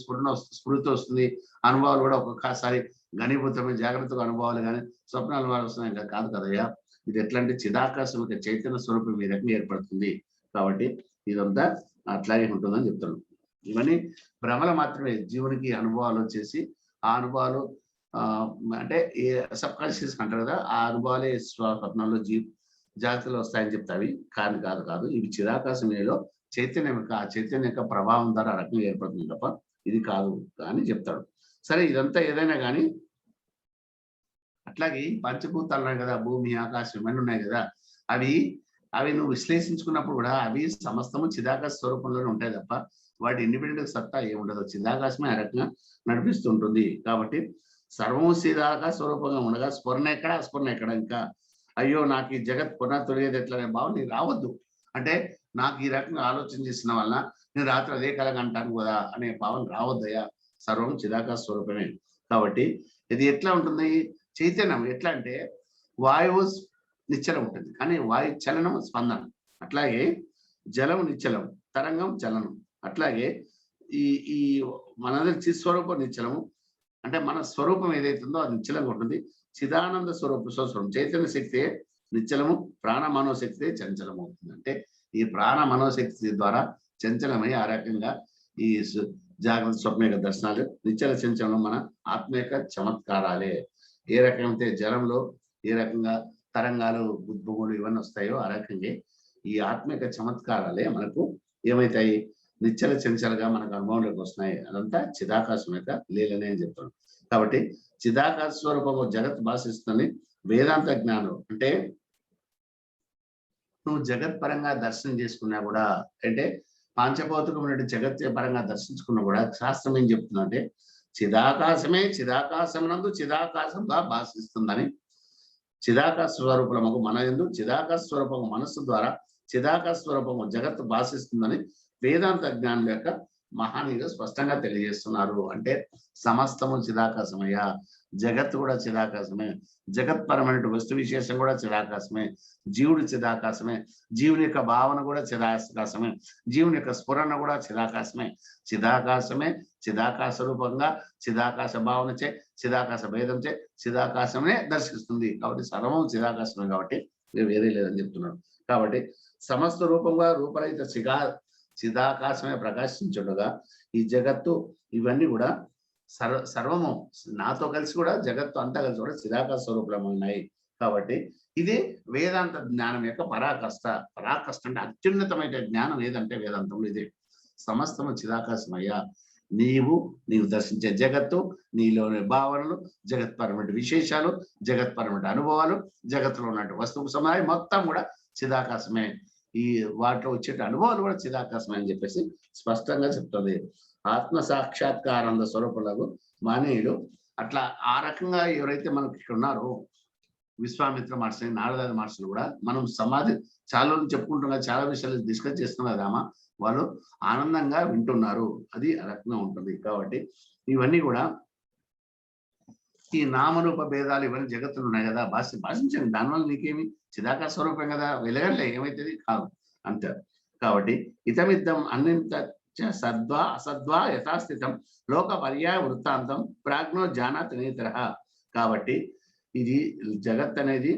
స్మృతి వస్తుంది, అనుభవాలు కూడా ఒక్కొక్కసారి ఘనీభూతమైన జాగ్రత్తగా అనుభవాలు కానీ, స్వప్నాలు వస్తున్నాయి కాదు కదయ్యా. ఇది ఎట్లా అంటే చిదాకాశం యొక్క చైతన్య స్వరూపం ఈ రకంగా ఏర్పడుతుంది. కాబట్టి ఇదంతా అట్లాగే ఉంటుందని చెప్తున్నాను. ఇవన్నీ భ్రమలు మాత్రమే. జీవునికి అనుభవాలు వచ్చేసి ఆ అనుభవాలు అంటే ఏ సబ్ కాన్షియస్ అంటారు కదా, ఆ అనుభవాలే స్వప్నంలో జాగ్రత్తలు వస్తాయని చెప్తావి. కాదు ఇవి చిదాకాశంలో చైతన్యం యొక్క ఆ చైతన్యం యొక్క ప్రభావం ద్వారా రకంగా ఏర్పడుతుంది తప్ప ఇది కాదు అని చెప్తాడు. సరే, ఇదంతా ఏదైనా కానీ అట్లాగే పంచభూతాలు ఉన్నాయి కదా, భూమి, ఆకాశం ఇవన్నీ ఉన్నాయి కదా, అవి అవి నువ్వు విశ్లేషించుకున్నప్పుడు కూడా అవి సమస్తము చిదాకాశ స్వరూపంలోనే ఉంటాయి తప్ప వాటి ఇండిపెండెంట్ సత్తా ఏముండదు. చిదాకాశమే ఆ రకంగా నడిపిస్తుంటుంది. కాబట్టి సర్వము చిదాకాశ స్వరూపంగా ఉండగా స్ఫురణ ఎక్కడ ఇంకా అయ్యో నాకు ఈ జగత్ పునః తొలిగేది ఎట్లనే భావం నీకు రావద్దు. అంటే నాకు ఈ రకంగా ఆలోచన చేసిన వలన నేను రాత్రి అదే కలగంటాను కదా అనే భావన రావద్దయ్యా. సర్వం చిదాకాశ స్వరూపమే. కాబట్టి ఇది ఎట్లా ఉంటుంది, చైతన్యం ఎట్లా అంటే వాయువు నిశ్చలం ఉంటుంది, కానీ వాయు చలనం స్పందన. అట్లాగే జలం నిశ్చలం, తరంగం చలనం. అట్లాగే ఈ ఈ మనందరి చిస్వరూపం నిశ్చలము. అంటే మన స్వరూపం ఏదైతే ఉందో అది నిశ్చలంగా ఉంటుంది. చిదానంద స్వరూపం చైతన్య శక్తి నిశ్చలము, ప్రాణ మనోశక్తి చంచలం అవుతుంది. అంటే ఈ ప్రాణ మనోశక్తి ద్వారా చంచలమై ఆ రకంగా ఈ జాగ్రత్త స్వప్న యొక్క దర్శనాలు నిశ్చల చంచలం మన ఆత్మ యొక్క చమత్కారాలే. ఏ రకమైతే జలంలో ఏ రకంగా తరంగాలు ఉద్భవములు ఇవన్నీ వస్తాయో ఆ రకంగా ఈ ఆత్మ యొక్క చమత్కారాలే మనకు ఏమైతాయి, నిశ్చల చంచలుగా మనకు అనుభవంలోకి వస్తున్నాయి. అదంతా చిదాకాశం యొక్క లీలనే అని చెప్తున్నాం. కాబట్టి చిదాకాశ స్వరూపము జగత్ భాషిస్తుంది వేదాంత జ్ఞానం. అంటే నువ్వు జగత్ పరంగా దర్శనం చేసుకున్నా కూడా, అంటే పాంచభౌతికమైన జగత్ పరంగా దర్శించుకున్నా కూడా శాస్త్రం ఏం చెప్తుందంటే చిదాకాశమే చిదాకాశమునందు చిదాకాశంగా భాషిస్తుందని. చిదాకాశ స్వరూపము మన యందు చిదాకాశ స్వరూపము మనస్సు ద్వారా చిదాకాశ స్వరూపము జగత్తు భాషిస్తుందని వేదాంత జ్ఞానం యొక్క మహానీయులు స్పష్టంగా తెలియజేస్తున్నారు. అంటే సమస్తము చిదాకాశమయ్యా, జగత్తు కూడా చిదాకాశమే, జగత్పరమైన వస్తు విశేషం కూడా చిదాకాశమే, జీవుడు చిదాకాశమే, జీవుని యొక్క భావన కూడా చిదాకాశమే, జీవుని యొక్క స్ఫురణ కూడా చిదాకాశమే. చిదాకాశమే చిదాకాశ రూపంగా చిదాకాశ భావన చే చిదాకాశ భేదం చే చిదాకాశమే దర్శిస్తుంది. కాబట్టి సర్వం చిదాకాశమే, కాబట్టి వేరే లేదని చెప్తున్నాడు. కాబట్టి సమస్త రూపంగా రూపరహిత చిదాకాశమే ప్రకాశించుండగా ఈ జగత్తు ఇవన్నీ కూడా సర్వము నాతో కలిసి కూడా జగత్తు అంతా కలిసి కూడా చిదాకాశ స్వరూపంలో ఉన్నాయి. కాబట్టి ఇది వేదాంత జ్ఞానం యొక్క పరాకష్ట. పరాకష్ట అంటే అత్యున్నతమైన జ్ఞానం ఏదంటే వేదాంతంలో ఇదే. సమస్తము చిదాకాశమయ్యా, నీవు దర్శించే జగత్తు, నీలోని భావనలు, జగత్పరమైన విశేషాలు, జగత్పరమైన అనుభవాలు, జగత్తులో ఉన్నట్టు వస్తువు సమాయం మొత్తం కూడా చిదాకాశమే. ఈ వాటిలో వచ్చే అనుభవాలు కూడా చిదాకాశమే అని చెప్పేసి స్పష్టంగా చెప్తుంది. ఆత్మ సాక్షాత్కారంద స్వరూపులకు మానీయులు అట్లా ఆ రకంగా ఎవరైతే మనకి ఇక్కడ ఉన్నారో విశ్వామిత్ర మహర్షి, నారద మహర్షులు కూడా మనం సమాధి చాలా చెప్పుకుంటున్నా, చాలా విషయాలు డిస్కస్ చేస్తున్నారు కదమ్మా, వాళ్ళు ఆనందంగా వింటున్నారు. అది ఆ రకంగా ఉంటుంది. కాబట్టి ఇవన్నీ కూడా ఈ నామరూప భేదాలు ఇవన్నీ జగత్తులు ఉన్నాయి కదా, భాషించండి. దానివల్ల నీకేమి, చిదాకాశ స్వరూపం కదా, వెలగలే ఏమైతుంది కాదు అంటారు. కాబట్టి ఇతమిద్దం అన్నింత సద్వా అసద్వా యథాస్థితం లోక పర్యాయ వృత్తాంతం ప్రాజ్ఞో జానాత్ నేతర. కాబట్టి ఇది జగత్ అనేది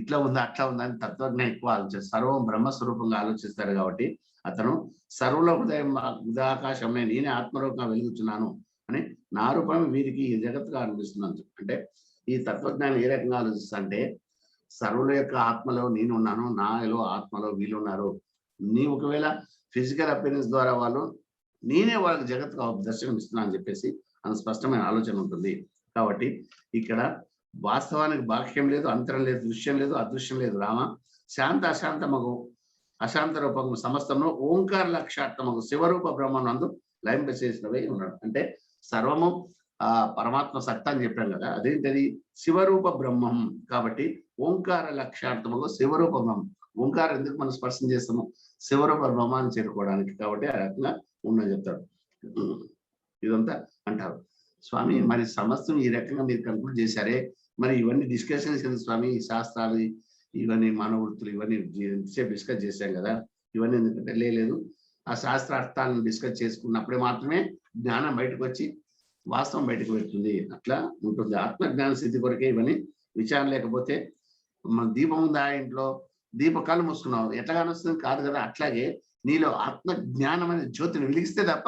ఇట్లా ఉందా అట్లా ఉందా అని తత్వజ్ఞ ఎక్కువ ఆలోచిస్తారు. సర్వం బ్రహ్మస్వరూపంగా ఆలోచిస్తారు. కాబట్టి అతను సర్వుల హృదయం ఉదాకాశమే, నేనే ఆత్మరూపంగా వెలుగుతున్నాను అని నా రూపం వీరికి ఈ జగత్తుగా అనిపిస్తున్నాను. అంటే ఈ తత్వజ్ఞానం ఏ రకంగా ఆలోచిస్తా అంటే సర్వుల యొక్క ఆత్మలో నేను ఉన్నాను, నాలో ఆత్మలో వీళ్ళు ఉన్నారు. నీ ఒకవేళ ఫిజికల్ అపియరెన్స్ ద్వారా వాళ్ళు నేనే వాళ్ళకి జగత్తుగా దర్శనం ఇస్తున్నా అని చెప్పేసి అంత స్పష్టమైన ఆలోచన ఉంటుంది. కాబట్టి ఇక్కడ వాస్తవానికి బాహ్యం లేదు, అంతరం లేదు, దృశ్యం లేదు, అదృశ్యం లేదు. రామ శాంత అశాంతమగు అశాంత రూపము సమస్తము ఓంకార లక్షార్థమగు శివరూప బ్రహ్మనందు లయింపచేసినవే ఉన్నాడు. అంటే సర్వము పరమాత్మ సత్తా అని చెప్పాం కదా, అదేంటది శివరూప బ్రహ్మం. కాబట్టి ఓంకార లక్ష్యార్థముగా శివరూప బ్రహ్మం. ఓంకారం ఎందుకు మనం స్పర్శం చేస్తాము, శివరూప బ్రహ్మాన్ని చేరుకోవడానికి. కాబట్టి ఆ రకంగా ఉన్నది చెప్తాడు. ఇదంతా అంటారు. స్వామి మరి సమస్తం ఈ రకంగా మీరు కన్క్లూడ్ చేశారే, మరి ఇవన్నీ డిస్కషన్స్ కదా స్వామి, ఈ శాస్త్రాలు ఇవన్నీ మానవృత్తులు ఇవన్నీ డిస్కస్ చేశాం కదా, ఇవన్నీ ఎందుకంటే లేదు, ఆ శాస్త్ర అర్థాలను డిస్కస్ చేసుకున్నప్పుడే మాత్రమే జ్ఞానం బయటకు వచ్చి వాస్తవం బయటకు వెళ్తుంది. అట్లా ఉంటుంది. ఆత్మజ్ఞాన స్థితి కొరకే ఇవన్నీ విచారణ. లేకపోతే మన దీపం ఉందా ఇంట్లో, దీప కళ్ళు మూసుకున్నావు ఎట్లా కానొస్తుంది కాదు కదా. అట్లాగే నీలో ఆత్మ జ్ఞానం అనే జ్యోతిని వెలిగిస్తే తప్ప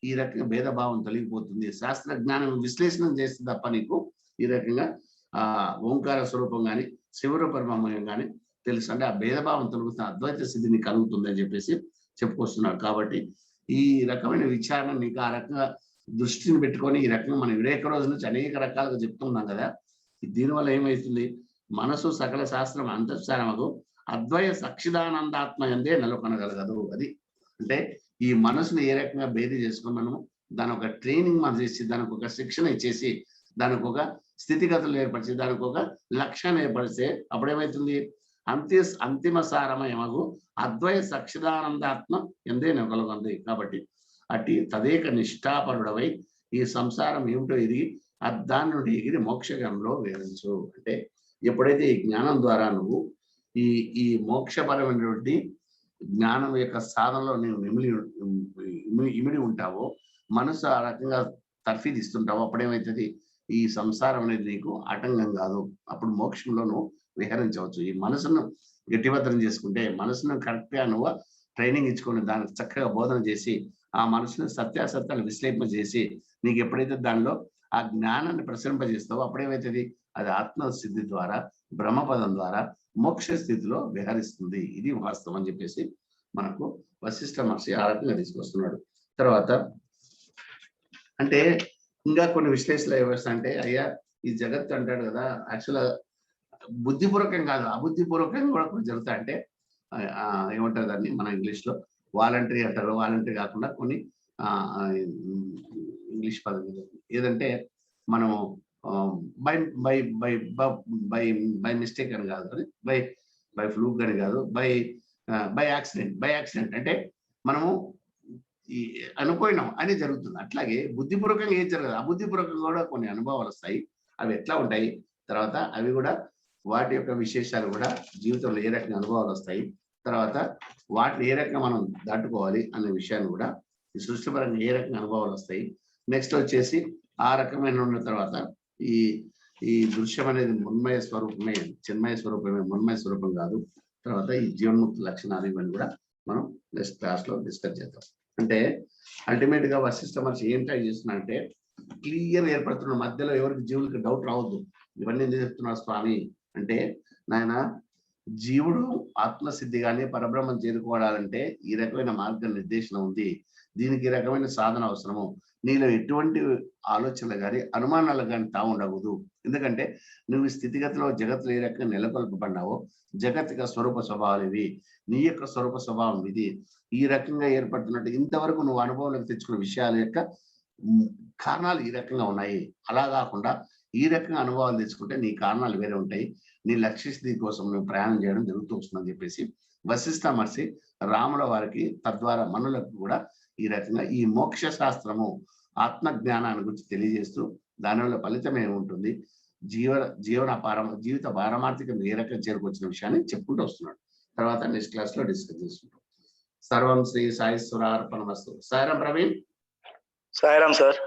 ఈ రకంగా భేదభావం తొలగిపోతుంది. శాస్త్ర జ్ఞానం విశ్లేషణ చేస్తే తప్ప నీకు ఈ రకంగా ఓంకార స్వరూపం కానీ శివరూప బ్రహ్మం కానీ తెలుసు. అంటే ఆ భేదభావం తొలగుతున్న అద్వైత స్థితిని కలుగుతుంది అని చెప్పేసి చెప్పుకొస్తున్నారు. కాబట్టి ఈ రకమైన విచారణ నీకు ఆ రకంగా దృష్టిని పెట్టుకొని ఈ రకంగా మనం వివేక రోజు నుంచి అనేక రకాలుగా చెప్తున్నాం కదా. దీనివల్ల ఏమవుతుంది, మనసు సకల శాస్త్రం అంతఃసారమగు అద్వయ సక్షిదానందాత్మ ఎందే నెలకొనగలగదు. అది అంటే ఈ మనసుని ఏ రకంగా భేది చేసుకుని మనము దాని ఒక ట్రైనింగ్ మనం చేసి, దానికి ఒక శిక్షణ ఇచ్చేసి, దానికి ఒక స్థితిగతులు ఏర్పరిచి, దానికి ఒక లక్ష్యాన్ని ఏర్పరిస్తే అప్పుడు ఏమవుతుంది, అంతిమ సారమయమగు అద్వయ సక్షిదానందాత్మ ఎందే నెలకొనగలదు. కాబట్టి అట్టి తదేక నిష్ఠాపరుడవై ఈ సంసారం ఏమిటో ఎదిగి దాని నుండి ఎగిరి మోక్షగంలో వేరించు. అంటే ఎప్పుడైతే ఈ జ్ఞానం ద్వారా నువ్వు ఈ మోక్షపరమైనటువంటి జ్ఞానం యొక్క సాధనలో నువ్వు ఇమిడి ఉంటావో, మనసు ఆ రకంగా తర్ఫీదిస్తుంటావో, అప్పుడేమవుతుంది, ఈ సంసారం అనేది నీకు ఆటంకం కాదు. అప్పుడు మోక్షంలో నువ్వు విహరించవచ్చు. ఈ మనసును గట్టిభద్రం చేసుకుంటే, మనసును కరెక్ట్గా నువ్వు ట్రైనింగ్ ఇచ్చుకొని దానికి చక్కగా బోధన చేసి ఆ మనసుని సత్యాసత్యాలు విశ్లేషణ చేసి నీకు ఎప్పుడైతే దానిలో ఆ జ్ఞానాన్ని ప్రసరింపజేస్తావో అప్పుడేమవుతుంది అది ఆత్మసిద్ధి ద్వారా బ్రహ్మపదం ద్వారా మోక్ష స్థితిలో విహరిస్తుంది. ఇది వాస్తవం అని చెప్పేసి మనకు వశిష్ఠ మహర్షి ఆ రకంగా తీసుకొస్తున్నాడు. తర్వాత అంటే ఇంకా కొన్ని విశ్లేషణలు ఏమొస్తాయంటే అయ్యా ఈ జగత్తు అంటాడు కదా, యాక్చువల్గా బుద్ధిపూర్వకం కాదు అబుద్ధిపూర్వకంగా కూడా కొన్ని జరుగుతాయి. అంటే ఏమంటారు దాన్ని మన ఇంగ్లీష్ లో వాలంటరీ అంటారు. వాలంటరీ కాకుండా కొన్ని ఇంగ్లీష్ పదం ఏదంటే మనము by by by by by mistake అని కాదు, అది బై బై ఫ్లూక్ అని కాదు, బై యాక్సిడెంట్ అంటే మనము ఈ అనుకోయినాం అని జరుగుతుంది. అట్లాగే బుద్ధిపూర్వకంగా ఏం జరగదు, అబుద్ధిపూర్వకంగా కూడా కొన్ని అనుభవాలు వస్తాయి. అవి ఎట్లా ఉంటాయి, తర్వాత అవి కూడా వాటి యొక్క విశేషాలు కూడా జీవితంలో ఏ రకంగా అనుభవాలు వస్తాయి, తర్వాత వాటిని ఏ రకంగా మనం దాటుకోవాలి అనే విషయాన్ని కూడా ఈ సృష్టిపరంగా ఏ రకంగా అనుభవాలు వస్తాయి. నెక్స్ట్ వచ్చేసి ఆ రకమైన ఉన్న తర్వాత ఈ ఈ దృశ్యం అనేది మన్మయ స్వరూపమే, చిన్మయ స్వరూపమే, మన్మయ స్వరూపం కాదు. తర్వాత ఈ జీవన్ముక్తి లక్షణాలు ఇవన్నీ కూడా మనం నెక్స్ట్ క్లాస్ లో డిస్కస్ చేద్దాం. అంటే అల్టిమేట్ గా వశిష్ఠ మహర్షి ఏం ట్రై చేస్తున్నారంటే క్లియర్ ఏర్పడుతున్న మధ్యలో ఎవరికి జీవులకి డౌట్ రావద్దు. ఇవన్నీ ఎందుకు చెప్తున్నారు స్వామి అంటే, నాయన జీవుడు ఆత్మసిద్ధి కానీ పరబ్రహ్మం చేరుకోవాలంటే ఈ రకమైన మార్గ నిర్దేశన ఉంది, దీనికి ఈ రకమైన సాధన అవసరము. నీలో ఎటువంటి ఆలోచనలు కానీ అనుమానాలు కానీ ఉండకూడదు. ఎందుకంటే నువ్వు ఈ స్థితిగతిలో జగత్తులో ఏ రకంగా నెలకొల్పబడినావో జగత్తుక స్వరూప స్వభావాలు ఇవి, నీ యొక్క స్వరూప స్వభావం ఇది. ఈ రకంగా ఏర్పడుతున్నట్టు ఇంతవరకు నువ్వు అనుభవంలోకి తెచ్చుకున్న విషయాల యొక్క కారణాలు ఈ రకంగా ఉన్నాయి. అలా కాకుండా ఈ రకంగా అనుభవాలు తెచ్చుకుంటే నీ కారణాలు వేరే ఉంటాయి. నీ లక్ష్య స్థితి కోసం నువ్వు ప్రయాణం చేయడం జరుగుతూ వస్తుందని చెప్పేసి వశిష్ఠ మహర్షి రాముల వారికి తద్వారా మనులకు కూడా ఈ రకంగా ఈ మోక్ష శాస్త్రము ఆత్మ జ్ఞానాన్ని గురించి తెలియజేస్తూ దానివల్ల ఫలితం ఏముంటుంది, జీవిత పారమార్థికం ఏ రకంగా చేరుకొచ్చిన విషయాన్ని చెప్పుకుంటూ వస్తున్నాడు. తర్వాత నెక్స్ట్ క్లాస్ లో డిస్కస్ చేసుకుంటాం. సర్వం శ్రీ సాయి సురార్పణమస్తు. సాయిరాం ప్రవీణ్. సాయిరాం సార్.